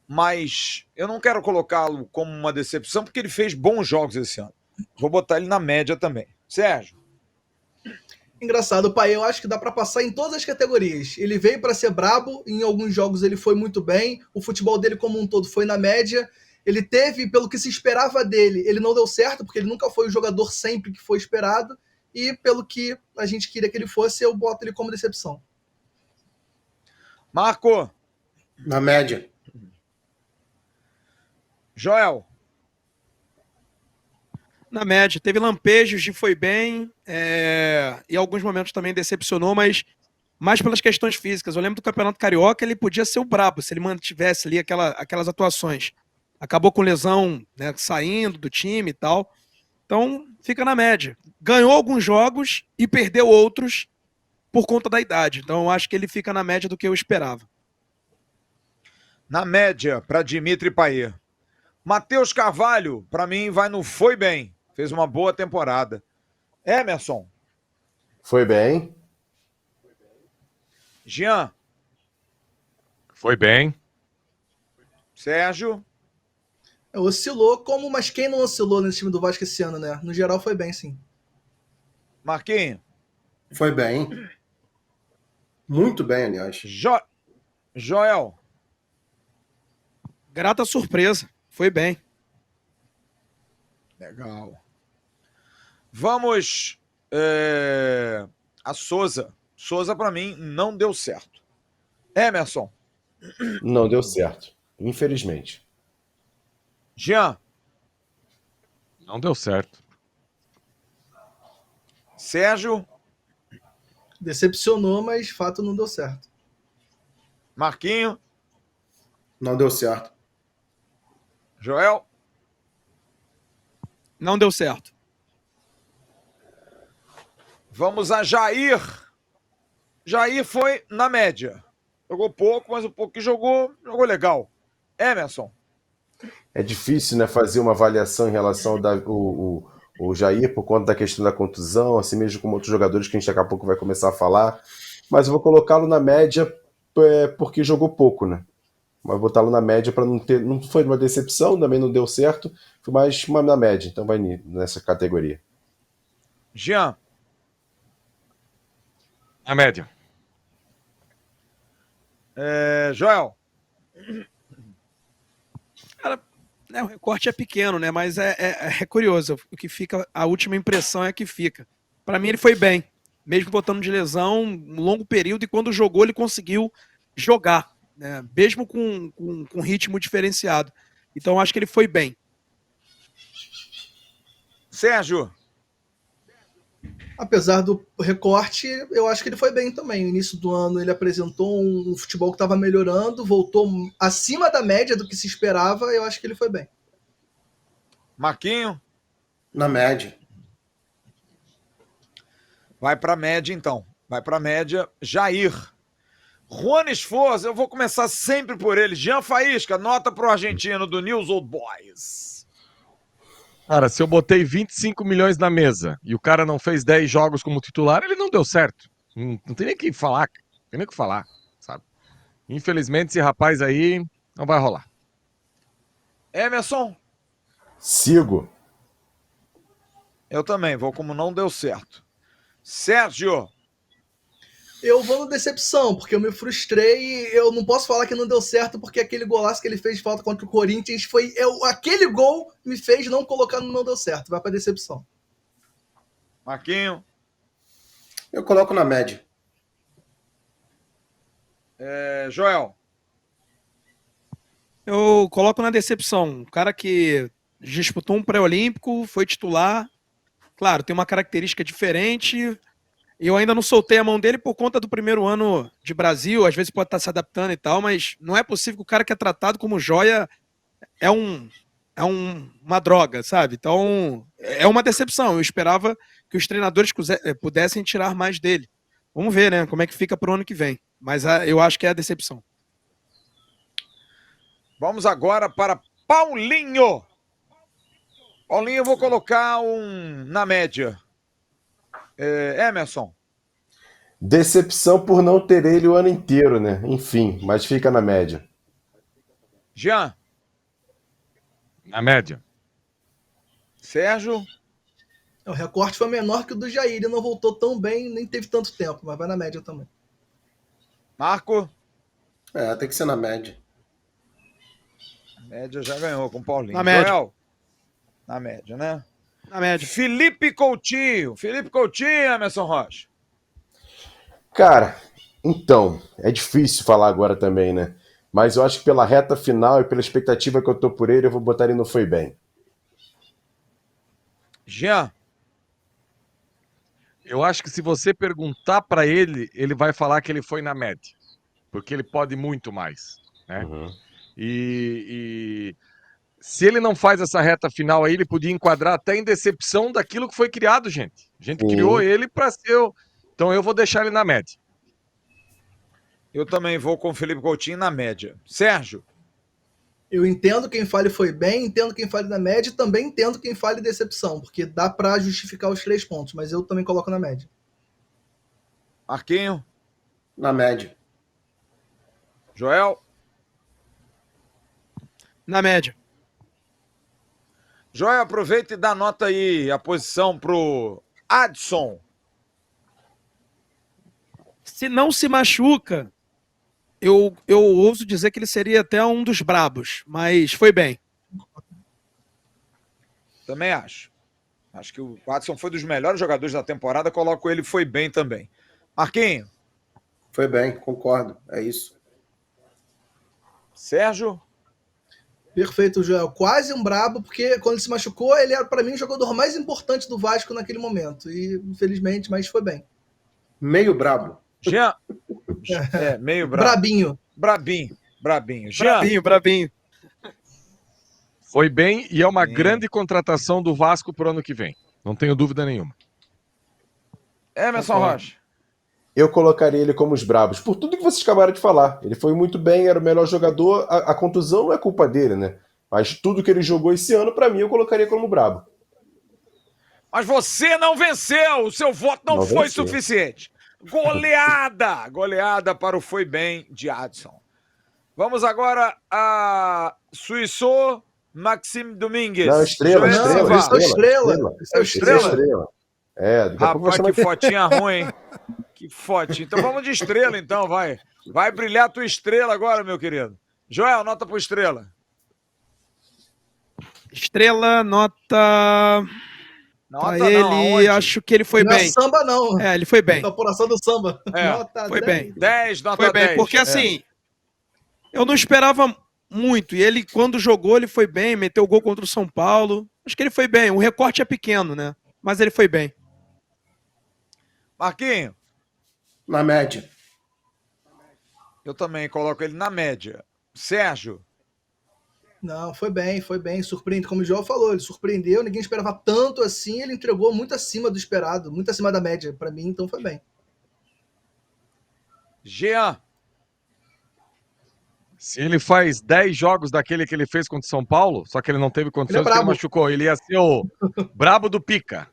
Mas eu não quero colocá-lo como uma decepção porque ele fez bons jogos esse ano. Vou botar ele na média também. Sérgio? Engraçado, o Payet eu acho que dá pra passar em todas as categorias. Ele veio pra ser brabo, em alguns jogos ele foi muito bem, o futebol dele como um todo foi na média. Ele teve, pelo que se esperava dele, ele não deu certo, porque ele nunca foi o jogador sempre que foi esperado, e pelo que a gente queria que ele fosse, eu boto ele como decepção. Marco? Na média. Joel? Na média, teve lampejos de foi bem, e em alguns momentos também decepcionou, mas mais pelas questões físicas. Eu lembro do Campeonato Carioca, ele podia ser o brabo se ele mantivesse ali aquelas atuações. Acabou com lesão, né, saindo do time e tal. Então, fica na média. Ganhou alguns jogos e perdeu outros por conta da idade. Então, eu acho que ele fica na média do que eu esperava. Na média, para Dimitri Payet. Matheus Carvalho, para mim, vai no foi bem. Fez uma boa temporada. Emerson? Foi bem. Jean? Foi bem. Sérgio? Oscilou como, mas quem não oscilou nesse time do Vasco esse ano, né? No geral foi bem, sim. Marquinhos? Foi bem. Muito bem, aliás. Joel? Grata surpresa. Foi bem. Legal. Vamos a Souza. Souza, para mim, não deu certo. Emerson? Não deu certo. Infelizmente. Jean? Não deu certo. Sérgio? Decepcionou, mas fato não deu certo. Marquinho? Não deu certo. Joel? Não deu certo. Vamos a Jair. Jair foi na média. Jogou pouco, mas o pouco que jogou legal. Emerson? É difícil, né, fazer uma avaliação em relação ao Jair por conta da questão da contusão, assim mesmo como outros jogadores que a gente daqui a pouco vai começar a falar. Mas eu vou colocá-lo na média porque jogou pouco, né? Mas vou botá-lo na média para não ter. Não foi uma decepção, também não deu certo, foi mais uma na média, então vai nessa categoria. Jean? Na média. Joel? Cara, né, o recorte é pequeno, né? Mas é curioso. O que fica, a última impressão é que fica. Para mim, ele foi bem. Mesmo voltando de lesão, um longo período, e quando jogou, ele conseguiu jogar, né? Mesmo com ritmo diferenciado. Então, acho que ele foi bem. Sérgio? Apesar do recorte, eu acho que ele foi bem também. No início do ano ele apresentou um futebol que estava melhorando, voltou acima da média do que se esperava, eu acho que ele foi bem. Marquinho? Na média. Vai para média, então. Vai para média. Jair. Juan Esforza, eu vou começar sempre por ele. Jean Faísca, nota pro argentino do News Old Boys. Cara, se eu botei 25 milhões na mesa e o cara não fez 10 jogos como titular, ele não deu certo. Não tem nem o que falar, não tem nem o que falar, sabe? Infelizmente, esse rapaz aí não vai rolar. Emerson? Sigo. Eu também, vou como não deu certo. Sérgio? Eu vou no decepção, porque eu me frustrei e eu não posso falar que não deu certo, porque aquele golaço que ele fez de falta contra o Corinthians foi... aquele gol me fez não colocar no não deu certo. Vai pra decepção. Marquinho? Eu coloco na média. Joel? Eu coloco na decepção. Um cara que disputou um pré-olímpico, foi titular. Claro, tem uma característica diferente. Eu ainda não soltei a mão dele por conta do primeiro ano de Brasil. Às vezes pode estar se adaptando e tal, mas não é possível que o cara que é tratado como joia é uma droga, sabe? Então, é uma decepção. Eu esperava que os treinadores pudessem tirar mais dele. Vamos ver, né? Como é que fica pro ano que vem. Mas eu acho que é a decepção. Vamos agora para Paulinho. Paulinho, eu vou colocar na média. Emerson. Decepção por não ter ele o ano inteiro, né? Enfim, mas fica na média. Jean. Na média. Sérgio. O recorte foi menor que o do Jair. Ele não voltou tão bem, nem teve tanto tempo, mas vai na média também. Marco. Tem que ser na média. A média já ganhou com o Paulinho. Na média. Joel. Na média, né? Na média. Felipe Coutinho, Emerson Rocha. Cara, então, é difícil falar agora também, né? Mas eu acho que pela reta final e pela expectativa que eu tô por ele, eu vou botar ele no foi bem. Jean. Eu acho que se você perguntar para ele, ele vai falar que ele foi na média. Porque ele pode muito mais, né? Uhum. E se ele não faz essa reta final aí, ele podia enquadrar até em decepção daquilo que foi criado, gente. A gente criou ele para ser... Então eu vou deixar ele na média. Eu também vou com o Felipe Coutinho na média. Sérgio. Eu entendo quem fale foi bem, entendo quem fale na média e também entendo quem fale decepção, porque dá pra justificar os 3 pontos, mas eu também coloco na média. Marquinho. Na média. Joel. Na média. Joel, aproveita e dá nota aí, a posição pro Adson. Se não se machuca, eu ouso dizer que ele seria até um dos brabos, mas foi bem. Também acho. Acho que o Adson foi dos melhores jogadores da temporada, coloco ele foi bem também. Marquinho. Foi bem, concordo. É isso. Sérgio. Perfeito, Joel. Quase um brabo, porque quando ele se machucou, ele era, para mim, o jogador mais importante do Vasco naquele momento. E, infelizmente, mas foi bem. Meio brabo. Jean. Meio brabo. Brabinho. Jean. Brabinho. Foi bem e é uma Sim. grande contratação do Vasco pro ano que vem. Não tenho dúvida nenhuma. Emerson Rocha. Eu colocaria ele como os brabos, por tudo que vocês acabaram de falar. Ele foi muito bem, era o melhor jogador. A contusão não é culpa dele, né? Mas tudo que ele jogou esse ano, pra mim, eu colocaria como brabo. Mas você não venceu, o seu voto não foi venceu. suficiente. Goleada para o foi bem de Adson. Vamos agora a Suíço Maxime Domingues. Não, Estrela. Esse é o Estrela. Daqui a pouco Rapaz, você que vai... fotinha ruim, hein? Que fotinha. Então vamos de Estrela, então, vai. Vai brilhar a tua estrela agora, meu querido. Joel, nota pro Estrela. Estrela, nota... Nota Pra não, ele, aonde? acho que ele foi Não é bem. samba, não. Ele foi bem. Incorporação do samba. Nota foi 10. bem. 10, nota Foi bem, 10. porque assim, eu não esperava muito. E ele, quando jogou, ele foi bem, meteu o gol contra o São Paulo. Acho que ele foi bem. O recorte é pequeno, né? Mas ele foi bem. Marquinho. Na média. Eu também coloco ele na média. Sérgio. Não, foi bem. Surpreende. Como o João falou, ele surpreendeu, ninguém esperava tanto assim, ele entregou muito acima do esperado, muito acima da média, pra mim, então foi bem. Jean. Se ele faz 10 jogos daquele que ele fez contra o São Paulo, só que ele não teve condições porque ele brabo. machucou, ele ia ser o brabo do pica.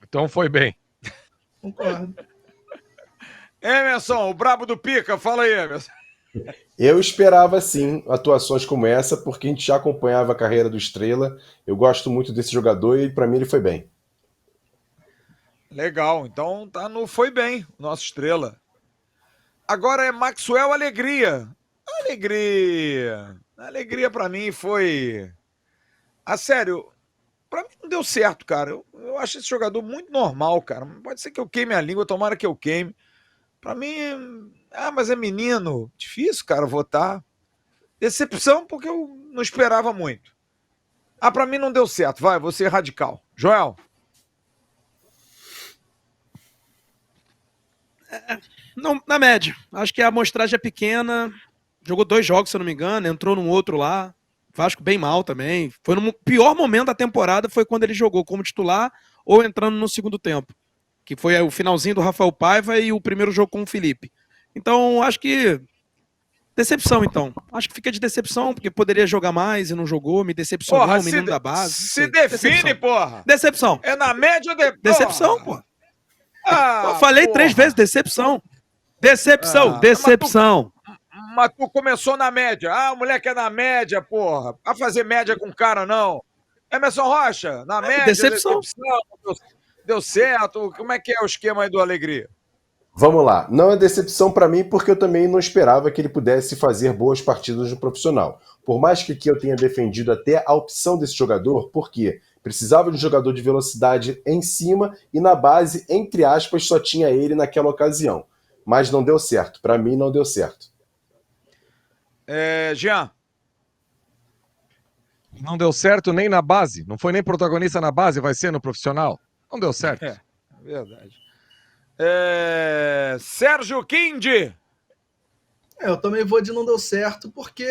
Então foi bem. Concordo. Emerson, o brabo do pica, fala aí, Emerson. Eu esperava, sim, atuações como essa, porque a gente já acompanhava a carreira do Estrela. Eu gosto muito desse jogador e, pra mim, ele foi bem. Legal, então foi bem, nossa Estrela. Agora é Maxwell Alegria. Alegria pra mim foi... sério, pra mim não deu certo, cara. Eu acho esse jogador muito normal, cara. Pode ser que eu queime a língua, tomara que eu queime. Pra mim, mas é menino. Difícil, cara, votar. Decepção porque eu não esperava muito. Ah, pra mim não deu certo. Vai, vou ser radical. Joel. Não, na média. Acho que a amostragem é pequena. Jogou 2 jogos, se eu não me engano. Entrou num outro lá. Vasco bem mal também. Foi no pior momento da temporada, foi quando ele jogou como titular ou entrando no segundo tempo. Que foi o finalzinho do Rafael Paiva e o primeiro jogo com o Felipe. Então, acho que... Decepção, então. Acho que fica de decepção, porque poderia jogar mais e não jogou. Me decepcionou, Porra, o menino da base. não se sei. define, Decepção. porra. Decepção. É na média ou Decepção, porra? pô. Ah, Eu falei porra. 3 vezes, decepção. Decepção, Ah, decepção. Mas tu começou na média. Ah, o moleque é na média, porra. A fazer média com o cara, não. Emerson Rocha, na média, decepção. deu certo. Como é que é o esquema aí do Alegria? Vamos lá. Não é decepção para mim, porque eu também não esperava que ele pudesse fazer boas partidas no profissional. Por mais que aqui eu tenha defendido até a opção desse jogador, porque precisava de um jogador de velocidade em cima e na base, entre aspas, só tinha ele naquela ocasião. Mas não deu certo. Para mim, não deu certo. Jean. Não deu certo nem na base. Não foi nem protagonista na base, vai ser no profissional. Não deu certo. É verdade. Sérgio Quindi. Eu também vou de não deu certo, porque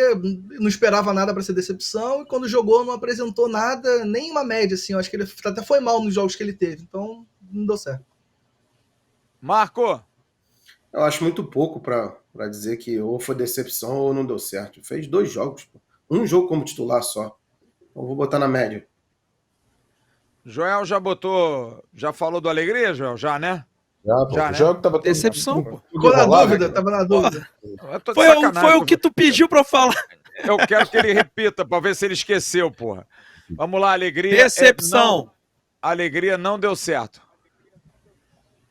não esperava nada para ser decepção, e quando jogou não apresentou nada, nem uma média, assim. Eu acho que ele até foi mal nos jogos que ele teve, então não deu certo. Marco. Eu acho muito pouco para dizer que ou foi decepção ou não deu certo. Fez 2 jogos, pô. Um jogo como titular só. Então vou botar na média. Joel já falou do Alegria, Joel? Já, né? Já, né? o jogo tava Decepção, pô. Ficou na enrolado, dúvida, né? tava na dúvida. Eu tô de Foi sacanagem o com que tu pediu pra eu falar. Eu quero que ele repita pra ver se ele esqueceu, porra. Vamos lá, Alegria. Decepção. Alegria não deu certo.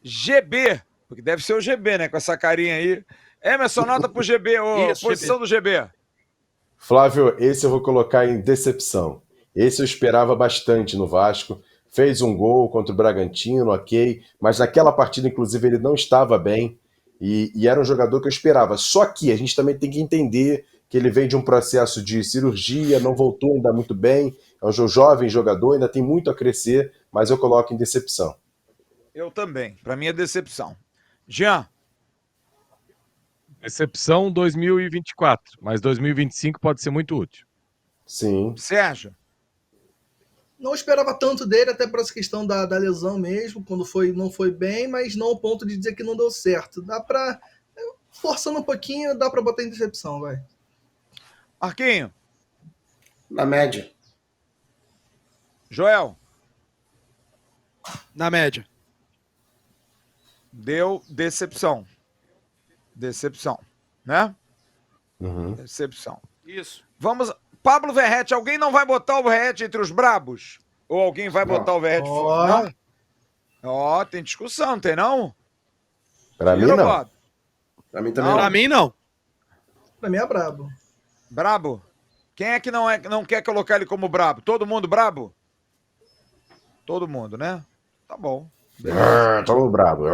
GB, porque deve ser o GB, né? Com essa carinha aí. Emerson, nota pro GB, Isso, posição do GB. Flávio, esse eu vou colocar em decepção. Esse eu esperava bastante no Vasco. Fez um gol contra o Bragantino, ok. Mas naquela partida, inclusive, ele não estava bem. E era um jogador que eu esperava. Só que a gente também tem que entender que ele vem de um processo de cirurgia, não voltou ainda muito bem. É um jovem jogador, ainda tem muito a crescer, mas eu coloco em decepção. Eu também. Pra mim é decepção. Jean. Decepção 2024, mas 2025 pode ser muito útil. Sim. Sérgio. Não esperava tanto dele, até por essa questão da lesão mesmo, quando não foi bem, mas não ao ponto de dizer que não deu certo. Dá pra, forçando um pouquinho, dá pra botar em decepção, vai. Marquinho. Na média. Joel. Na média. Deu decepção. Decepção, né? Uhum. Decepção. Isso. Vamos. Pablo Verrete, alguém não vai botar o Verrete entre os brabos? Ou alguém vai botar o Verrete fora? Não? Ó, tem discussão, não tem não? Pra mim, Tira, não. Bob? Pra mim também Pra não. mim, não. Pra mim é brabo. Brabo? Quem é que não quer colocar ele como brabo? Todo mundo brabo? Todo mundo, né? Tá bom. Tamo bravo.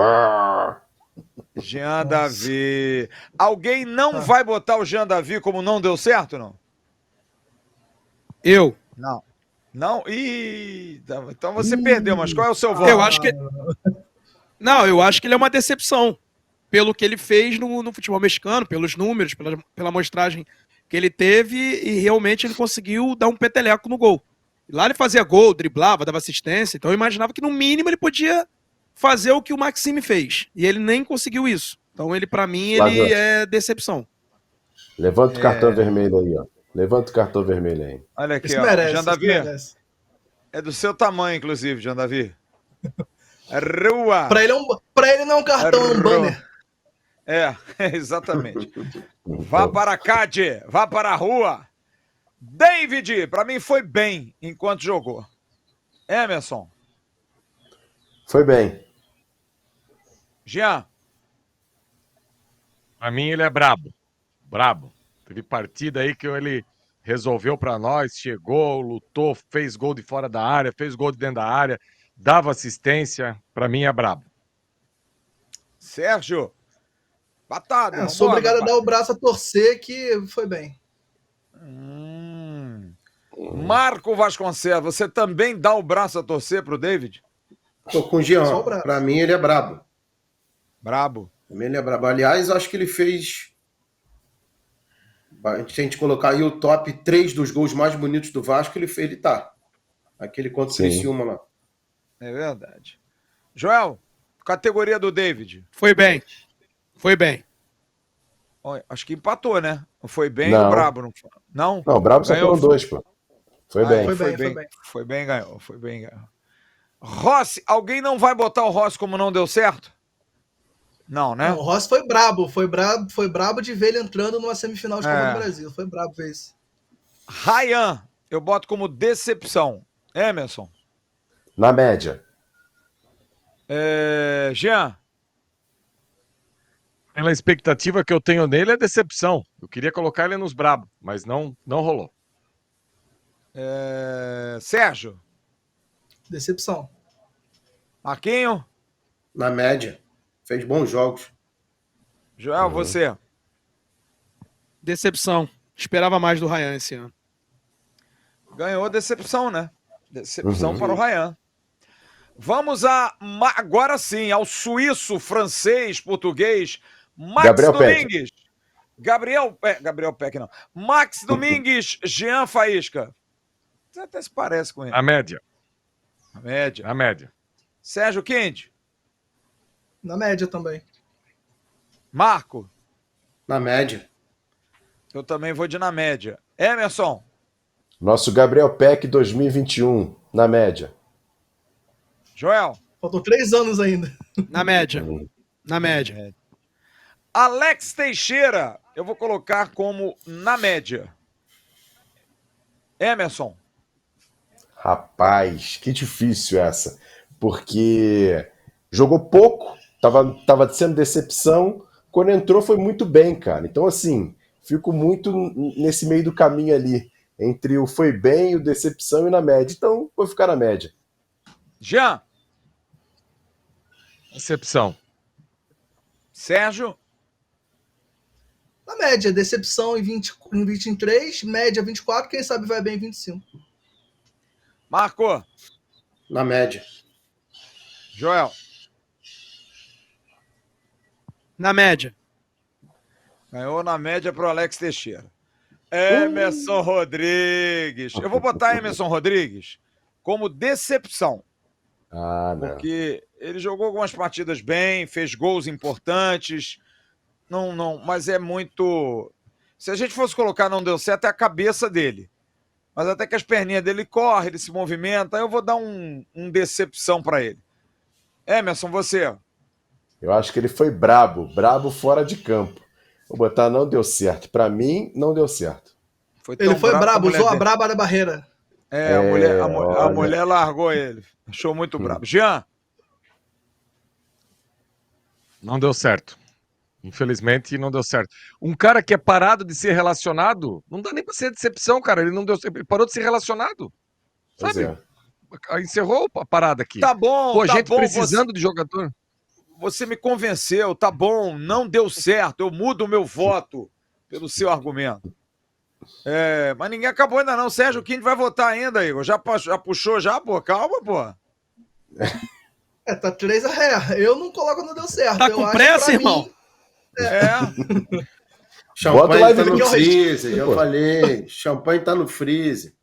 Jean Davi. Alguém não vai botar o Jean Davi como não deu certo, não? Eu. Não. Não? Ih, então você perdeu, mas qual é o seu voto? Eu acho que... Não, eu acho que ele é uma decepção. Pelo que ele fez no futebol mexicano, pelos números, pela amostragem que ele teve, e realmente ele conseguiu dar um peteleco no gol. Lá ele fazia gol, driblava, dava assistência, então eu imaginava que no mínimo ele podia fazer o que o Maxime fez. E ele nem conseguiu isso. Então ele, pra mim, ele é decepção. Levanta o cartão vermelho aí, ó. Levanta o cartão vermelho aí. Olha aqui, Esse ó. merece, Jean esse Davi. merece. É do seu tamanho, inclusive, Jean Davi. Rua. Pra ele não é um cartão, é um banner. Exatamente. Vá para a CAD, vá para a rua. David, pra mim foi bem enquanto jogou. Emerson. Foi bem. Jean. Pra mim ele é brabo. Brabo. Teve partida aí que ele resolveu pra nós, chegou, lutou, fez gol de fora da área, fez gol de dentro da área, dava assistência. Pra mim é brabo. Sérgio. Batata. Sou obrigado a dar o braço a torcer que foi bem. Marco Vasconcelos, você também dá o braço a torcer pro David? Tô com o Só Jean. o braço. Pra mim, ele é brabo. Brabo. Pra mim, ele é brabo. Aliás, acho que ele fez. Se a gente colocar aí o top 3 dos gols mais bonitos do Vasco, ele tá. Aquele contra o Sim. Criciúma lá. É verdade. Joel, categoria do David. Foi bem. Foi bem. Olha, acho que empatou, né? Foi bem Não. o Brabo, não foi? Não? Não, o Brabo só Ganhou. foram 2, pô. Foi Ah, bem. Foi Foi bem. bem, foi bem, ganhou. Foi bem, ganhou. Rossi, alguém não vai botar o Rossi como não deu certo? Não, né? Não, o Rossi foi brabo de ver ele entrando numa semifinal de Copa do Brasil. Foi brabo ver isso. Ryan, eu boto como decepção. Emerson. Na média. Jean. Pela expectativa que eu tenho nele, é decepção. Eu queria colocar ele nos brabo, mas não rolou. Sérgio. Decepção. Marquinho. Na média. Fez bons jogos. Joel, você. Decepção. Esperava mais do Ryan esse ano. Ganhou decepção, né? Decepção para o Ryan. Vamos agora sim, ao suíço, francês, português, Max Gabriel Domingues. Gabriel Peck, não. Max Domingues, Jean Faísca. Você até se parece com ele. A média. A média. A média. Sérgio Quinte. Na média também. Marco. Na média. Eu também vou de na média. Emerson. Nosso Gabriel Peck 2021, na média. Joel. Faltam 3 anos ainda. Na média. Na média. Alex Teixeira. Eu vou colocar como na média. Emerson. Rapaz, que difícil essa. Porque jogou pouco, tava sendo decepção. Quando entrou foi muito bem, cara. Então, assim, fico muito nesse meio do caminho ali. Entre o foi bem, o decepção e na média. Então, vou ficar na média. Jean. Decepção. Sérgio. Na média, decepção em 23, média 24, quem sabe vai bem em 25. Marco. Na média. Joel. Na média. Ganhou na média pro Alex Teixeira. Emerson Rodrigues. Eu vou botar Emerson Rodrigues como decepção. Ah, não. Porque ele jogou algumas partidas bem, fez gols importantes. Não, mas é muito. Se a gente fosse colocar não deu certo, é a cabeça dele. Mas até que as perninhas dele correm, ele se movimenta, eu vou dar um decepção para ele. Emerson, você. Eu acho que ele foi brabo fora de campo. Vou botar não deu certo. Pra mim, não deu certo. Ele foi brabo, usou a dele. braba da barreira. A mulher largou ele. Achou muito brabo. Jean. Não deu certo. Infelizmente, não deu certo. Um cara que é parado de ser relacionado, não dá nem pra ser decepção, cara. Ele parou de ser relacionado. Pois Sabe? é. Encerrou a parada aqui. Tá bom, Pô, tá gente bom. precisando de jogador. Você me convenceu, tá bom, não deu certo. Eu mudo o meu voto pelo seu argumento. Mas ninguém acabou ainda não. Sérgio Quinte vai votar ainda, Igor. Já puxou já, pô? Calma, pô. Tá 3-0. Eu não coloco não deu certo. Tá Eu com acho pressa, pra irmão? mim, Bota Champanhe lá tá e no vê que eu freezer, já pô. falei. Champanhe tá no freezer.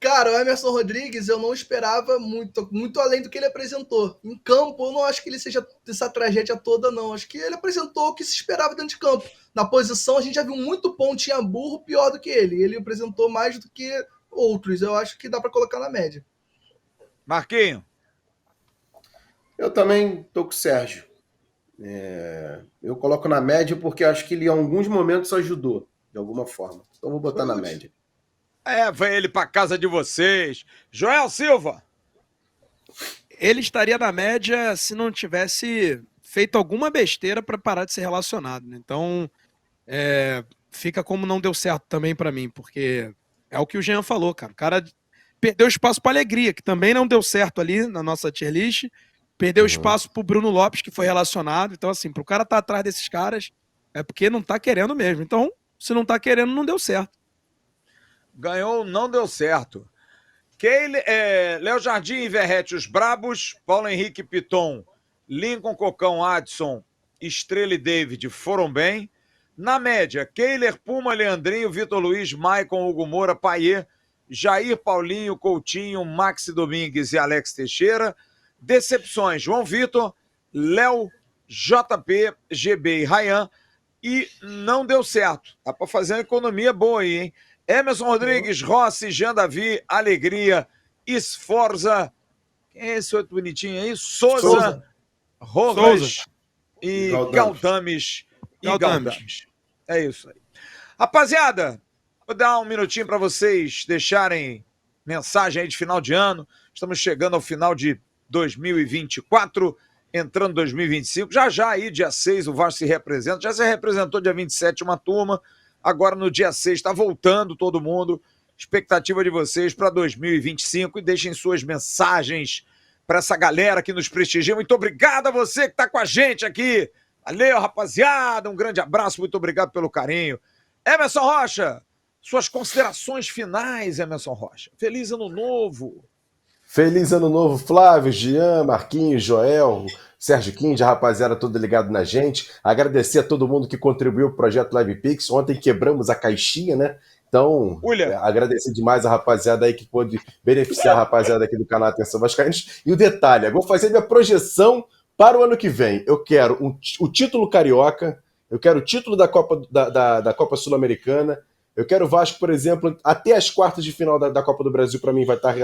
cara, o Emerson Rodrigues eu não esperava muito além do que ele apresentou. Em campo, eu não acho que ele seja essa tragédia toda, não. Acho que ele apresentou o que se esperava dentro de campo. Na posição, a gente já viu muito pontinha burro pior do que ele. Ele apresentou mais do que outros. Eu acho que dá pra colocar na média. Marquinho. Eu também tô com o Sérgio. Eu coloco na média porque acho que ele em alguns momentos ajudou, de alguma forma. Então vou botar na média. Vai ele pra casa de vocês. Joel Silva. Ele estaria na média se não tivesse feito alguma besteira para parar de ser relacionado, né? Então, fica como não deu certo também para mim, porque é o que o Jean falou, cara. O cara perdeu espaço para Alegria, que também não deu certo ali na nossa tier list. Perdeu espaço pro Bruno Lopes, que foi relacionado. Então, assim, pro cara estar atrás desses caras, é porque não tá querendo mesmo. Então, Se não tá querendo, não deu certo. Ganhou, não deu certo. Léo Jardim e Verrete, os brabos. Paulo Henrique Piton, Lincoln, Cocão, Adson, Estrela e David foram bem. Na média, Keiler, Puma, Leandrinho, Vitor Luiz, Maicon, Hugo Moura, Paier, Jair, Paulinho, Coutinho, Maxi Domingues e Alex Teixeira. Decepções, João Vitor, Léo, JP, GB e Rayan. E não deu certo. Dá para fazer uma economia boa aí, hein? Emerson Rodrigues, Rossi, Jean Davi, Alegria, Esforza. Quem é esse outro bonitinho aí? Souza. Rojas e Galdames. É isso aí. Rapaziada, vou dar um minutinho para vocês deixarem mensagem aí de final de ano. Estamos chegando ao final de 2024, entrando 2025. Já aí, dia 6, o Vasco se representa. Já se representou dia 27 uma turma. Agora no dia 6 está voltando todo mundo. Expectativa de vocês para 2025 e deixem suas mensagens para essa galera que nos prestigia. Muito obrigado a você que está com a gente aqui. Valeu, rapaziada. Um grande abraço. Muito obrigado pelo carinho. Emerson Rocha, suas considerações finais, Emerson Rocha. Feliz ano novo. Feliz ano novo, Flávio, Jean, Marquinhos, Joel, Sérgio Quinde, a rapaziada toda ligado na gente. Agradecer a todo mundo que contribuiu para o projeto Live Pix. Ontem quebramos a caixinha, né? Então, agradecer demais a rapaziada aí que pôde beneficiar a rapaziada aqui do canal Atenção Vascaínos. E o detalhe, eu vou fazer minha projeção para o ano que vem. Eu quero o título carioca, eu quero o título da Copa Sul-Americana, eu quero o Vasco, por exemplo, até as quartas de final da Copa do Brasil, para mim vai estar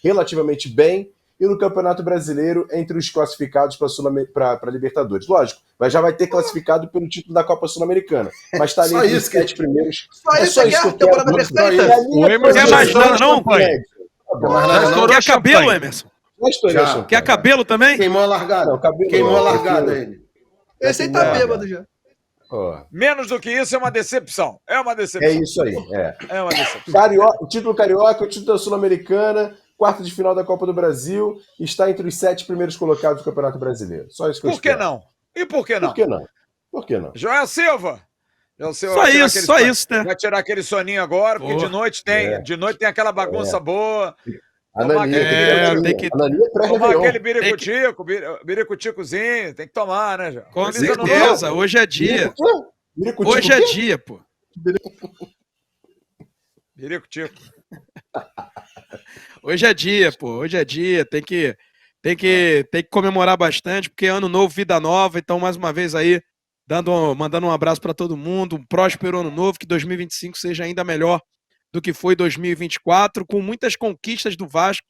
relativamente bem. E no Campeonato Brasileiro, entre os classificados para Libertadores. Lógico, já vai ter classificado pelo título da Copa Sul-Americana. Mas está ali entre os 7 primeiros. Só isso que eu quero. Não quer mais nada, não, pai? Quer cabelo, Emerson? Quer cabelo também? Queimou a largada. Queimou a largada ele. Esse aí tá bêbado já. Menos do que isso é uma decepção. É uma decepção. É isso aí. É uma decepção. O título carioca, o título da Sul-Americana, quarta de final da Copa do Brasil, está entre os 7 primeiros colocados do Campeonato Brasileiro. Só isso que eu espero. Por que não? E por que não? Por que não? Joel Silva. Só isso, né? Vai tirar aquele soninho agora, porque de noite tem aquela bagunça boa. Ananinha, tomar aquele biricuticozinho, tem que tomar, né, Joel? Com certeza, hoje é dia. Hoje é dia, pô. Biricutico. Hoje é dia, pô. Hoje é dia. Tem que comemorar bastante, porque é ano novo, vida nova. Então, mais uma vez aí, mandando um abraço para todo mundo. Um próspero ano novo, que 2025 seja ainda melhor do que foi 2024, com muitas conquistas do Vasco.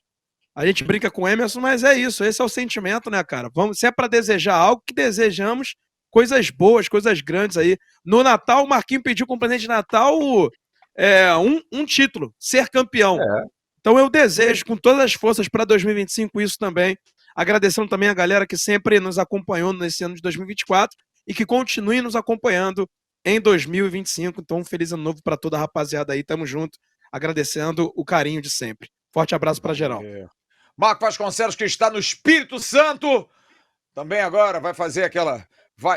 A gente brinca com o Emerson, mas é isso. Esse é o sentimento, né, cara? Se é para desejar algo, que desejamos coisas boas, coisas grandes aí. No Natal, o Marquinhos pediu como presente de Natal um título, ser campeão. Então eu desejo com todas as forças para 2025 isso também. Agradecendo também a galera que sempre nos acompanhou nesse ano de 2024 e que continue nos acompanhando em 2025. Então um feliz ano novo para toda a rapaziada aí. Tamo junto, agradecendo o carinho de sempre. Forte abraço para geral. Marco Vasconcelos, que está no Espírito Santo, também agora vai fazer aquela...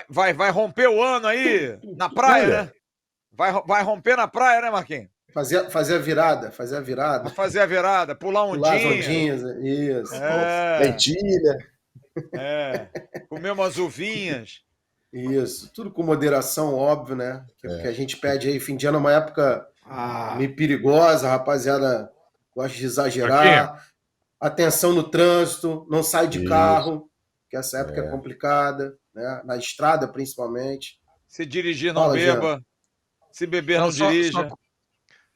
Vai romper o ano aí na praia, né? Vai romper na praia, né, Marquinhos? Fazer a virada. Vai fazer a virada, pular ondinha. Pular as ondinhas, isso. Lentilha. Comer umas uvinhas. Isso, tudo com moderação, óbvio, né? Que a gente pede aí, fim de ano é uma época meio perigosa, a rapaziada gosta de exagerar. Atenção no trânsito, não sai de carro, que essa época é complicada, né? Na estrada, principalmente. Se dirigir, não beba. Se beber, não dirija.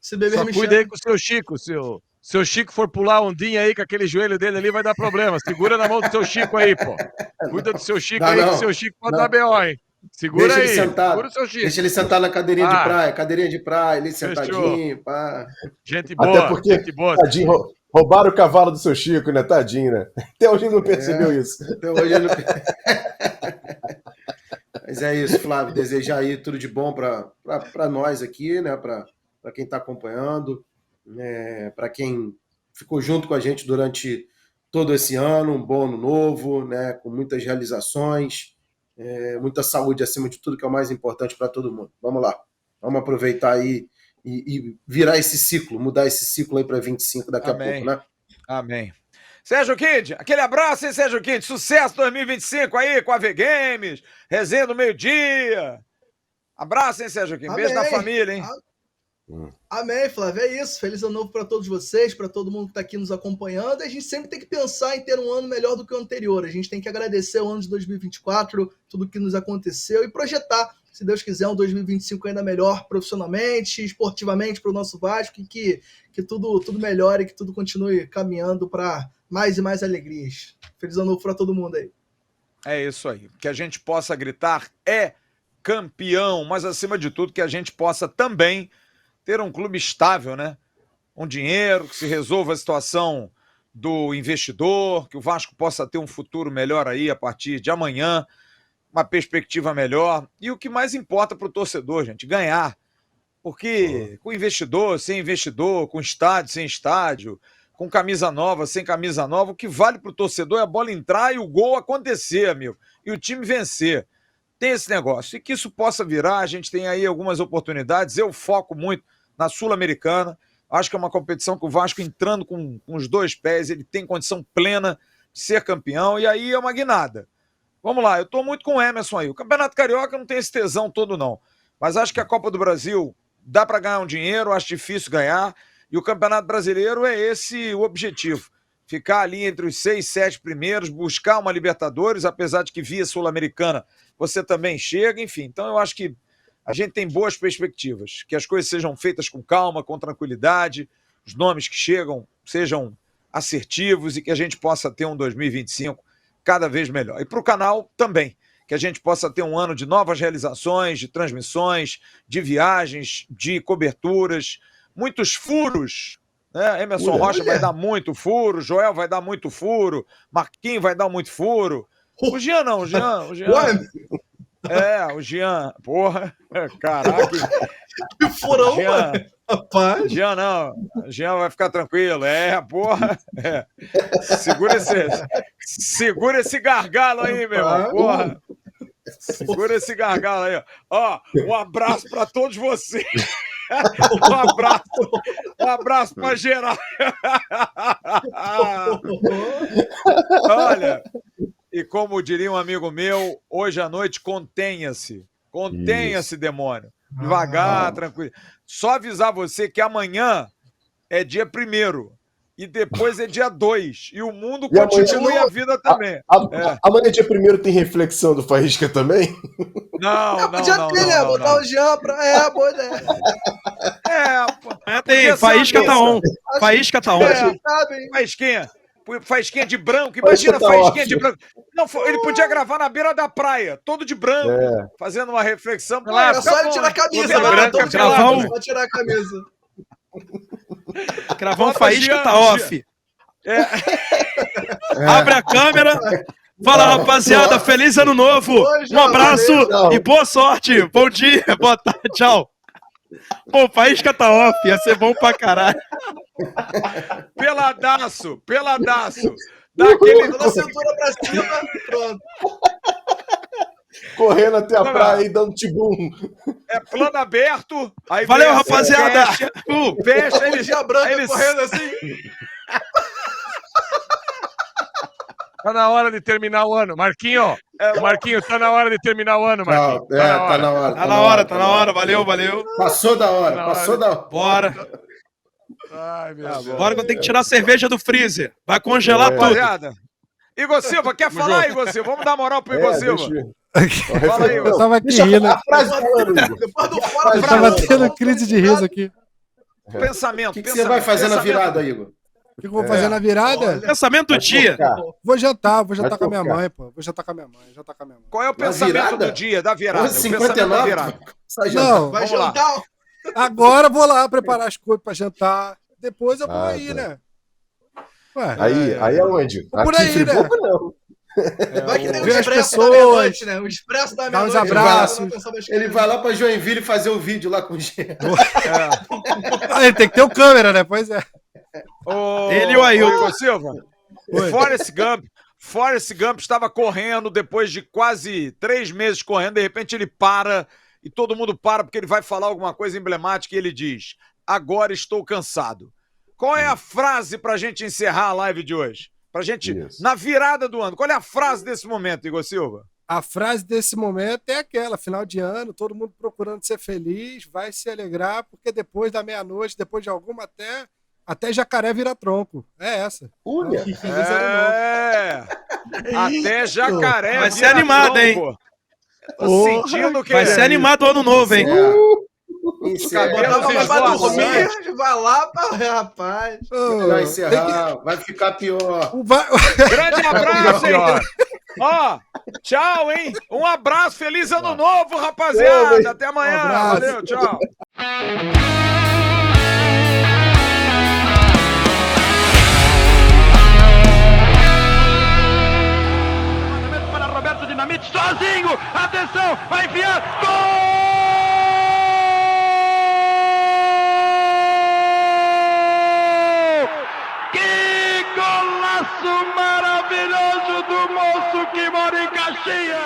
Se beber, me cuida aí com o seu Chico. Se o seu Chico for pular ondinha aí com aquele joelho dele ali, vai dar problema. Segura na mão do seu Chico aí, pô. Cuida do seu Chico que o seu Chico pode dar B.O., hein? Segura aí. Segura o seu Chico. Deixa ele sentar na cadeirinha de praia, ali sentadinho, pá. Gente boa, até porque, gente boa. Tadinho, roubaram o cavalo do seu Chico, né? Tadinho, né? Até hoje ele não percebeu isso. Até hoje ele não Mas é isso, Flávio. Desejar aí tudo de bom para nós aqui, né? Para quem está acompanhando, para quem ficou junto com a gente durante todo esse ano, um bom ano novo, né? Com muitas realizações, muita saúde acima de tudo, que é o mais importante para todo mundo. Vamos lá. Vamos aproveitar aí e virar esse ciclo, mudar esse ciclo aí para 25 daqui Amém. a pouco, né? Amém. Sérgio Kid, aquele abraço, hein, Sérgio Kid? Sucesso 2025 aí com a V-Games, resenha do meio-dia. Abraço, hein, Sérgio Kid? Beijo na Amém. família, hein? Amém, Flávio. É isso. Feliz ano novo para todos vocês, para todo mundo que está aqui nos acompanhando. A gente sempre tem que pensar em ter um ano melhor do que o anterior. A gente tem que agradecer o ano de 2024, tudo que nos aconteceu e projetar, se Deus quiser, um 2025 ainda melhor profissionalmente, esportivamente para o nosso Vasco e que tudo melhore, que tudo continue caminhando para mais e mais alegrias. Feliz ano novo para todo mundo aí. É isso aí. Que a gente possa gritar é campeão, mas acima de tudo que a gente possa também ter um clube estável, né? Um dinheiro, que se resolva a situação do investidor, que o Vasco possa ter um futuro melhor aí a partir de amanhã, uma perspectiva melhor. E o que mais importa para o torcedor, gente, ganhar. Porque com investidor, sem investidor, com estádio, sem estádio, com camisa nova, sem camisa nova, o que vale para o torcedor é a bola entrar e o gol acontecer, amigo. E o time vencer. Tem esse negócio. E que isso possa virar, a gente tem aí algumas oportunidades. Eu foco muito na Sul-Americana. Acho que é uma competição que o Vasco, entrando com os dois pés, ele tem condição plena de ser campeão. E aí é uma guinada. Vamos lá, eu estou muito com o Emerson aí. O Campeonato Carioca não tem esse tesão todo, não. Mas acho que a Copa do Brasil dá para ganhar um dinheiro, acho difícil ganhar. E o Campeonato Brasileiro é esse o objetivo. Ficar ali entre os 6, 7 primeiros, buscar uma Libertadores, apesar de que via Sul-Americana você também chega, enfim. Então eu acho que a gente tem boas perspectivas, que as coisas sejam feitas com calma, com tranquilidade, os nomes que chegam sejam assertivos e que a gente possa ter um 2025 cada vez melhor. E para o canal também, que a gente possa ter um ano de novas realizações, de transmissões, de viagens, de coberturas, muitos furos, né? Emerson Rocha vai dar muito furo, Joel vai dar muito furo, Marquinhos vai dar muito furo. O Jean não, o Jean. O Jean, porra, caraca. Que furão, Jean, mano. Rapaz. Jean não, Jean vai ficar tranquilo, porra. Segura esse gargalo aí, meu irmão, porra. Segura esse gargalo aí, ó. Um abraço pra todos vocês. Um abraço pra geral. Olha, e como diria um amigo meu, hoje à noite contenha-se. Contenha-se, demônio. Devagar, tranquilo. Só avisar você que amanhã é dia 1º e depois é dia 2. E o mundo continua e a vida também. Amanhã, dia 1º, tem reflexão do Faísca também? Não. Podia ter, né? Botar o Jean pra... boa ideia. Tem, Faísca tá on. Faísca tá on. Faísquinha de branco, imagina Faísquinha de branco. Não, ele podia gravar na beira da praia, todo de branco, fazendo uma reflexão. É só ele tirar a camisa, Só tirar a camisa. Gravar um Faísca tá off. Abre a câmera. Fala, rapaziada, feliz ano novo. Um abraço e boa sorte. Bom dia, boa tarde, tchau. Pô, Faísca tá off, ia ser bom pra caralho. Peladaço. Dá aquele... Da cintura pra cima, pronto. Correndo até a praia e dando tibum. Plano aberto. Aí valeu, rapaziada. Fecha ele. Já branca correndo assim. Tá na hora de terminar o ano. Marquinho, tá na hora de terminar o ano, Marquinho. Tá na hora. Valeu. Passou da hora. Bora. Ai, meu Deus. Bora que eu tenho que tirar a cerveja do freezer. Vai congelar tudo. Rapaziada. Igor Silva, quer falar, Igor Silva? Vamos dar moral pro Igor Silva. Fala aí, Eu tava aqui rindo. Depois do fora, Eu tava tendo crise de riso aqui. Pensamento. O que você vai fazer na virada, Igor? O que eu vou fazer na virada? Pensamento do dia. Vou jantar com a minha mãe, pô. Vou jantar com a minha mãe. Qual é o pensamento do dia, da virada? O pensamento da 59? virada. Não, vai jantar. agora eu vou lá preparar as coisas pra jantar. Depois eu vou aí, né? Ué, Aí aonde? por Aqui aí, em Friburgo, né? não. Vai que tem um Ver as expresso pessoas, da meia-noite, né? O expresso da dar uns meia-noite. abraços. Ele vai lá pra Joinville fazer o vídeo lá com o Jean. Aí tem que ter o câmera, né? Pois é. Ele e o Ailton. Igor Silva, Forrest Gump estava correndo depois de quase 3 meses correndo, de repente ele para e todo mundo para porque ele vai falar alguma coisa emblemática e ele diz: agora estou cansado. Qual é a frase pra gente encerrar a live de hoje? Pra gente, na virada do ano, qual é a frase desse momento, Igor Silva? A frase desse momento é aquela, final de ano, todo mundo procurando ser feliz, vai se alegrar, porque depois da meia-noite, depois de alguma, até jacaré vira tronco. É essa. Unha. Até jacaré vai vira ser animado, tronco. hein? Tô sentindo que Vai ser animado o ano novo, hein? Cabelos esvoaçantes. Vai lá, rapaz. Vai encerrar, vai ficar pior. Grande abraço, hein? Ó, tchau, hein? Um abraço, feliz ano novo, rapaziada. Até amanhã. Valeu, tchau. Para Roberto Dinamite, sozinho. Atenção, vai enfiar. Gol! Que golaço maravilhoso do moço que mora em Caxias!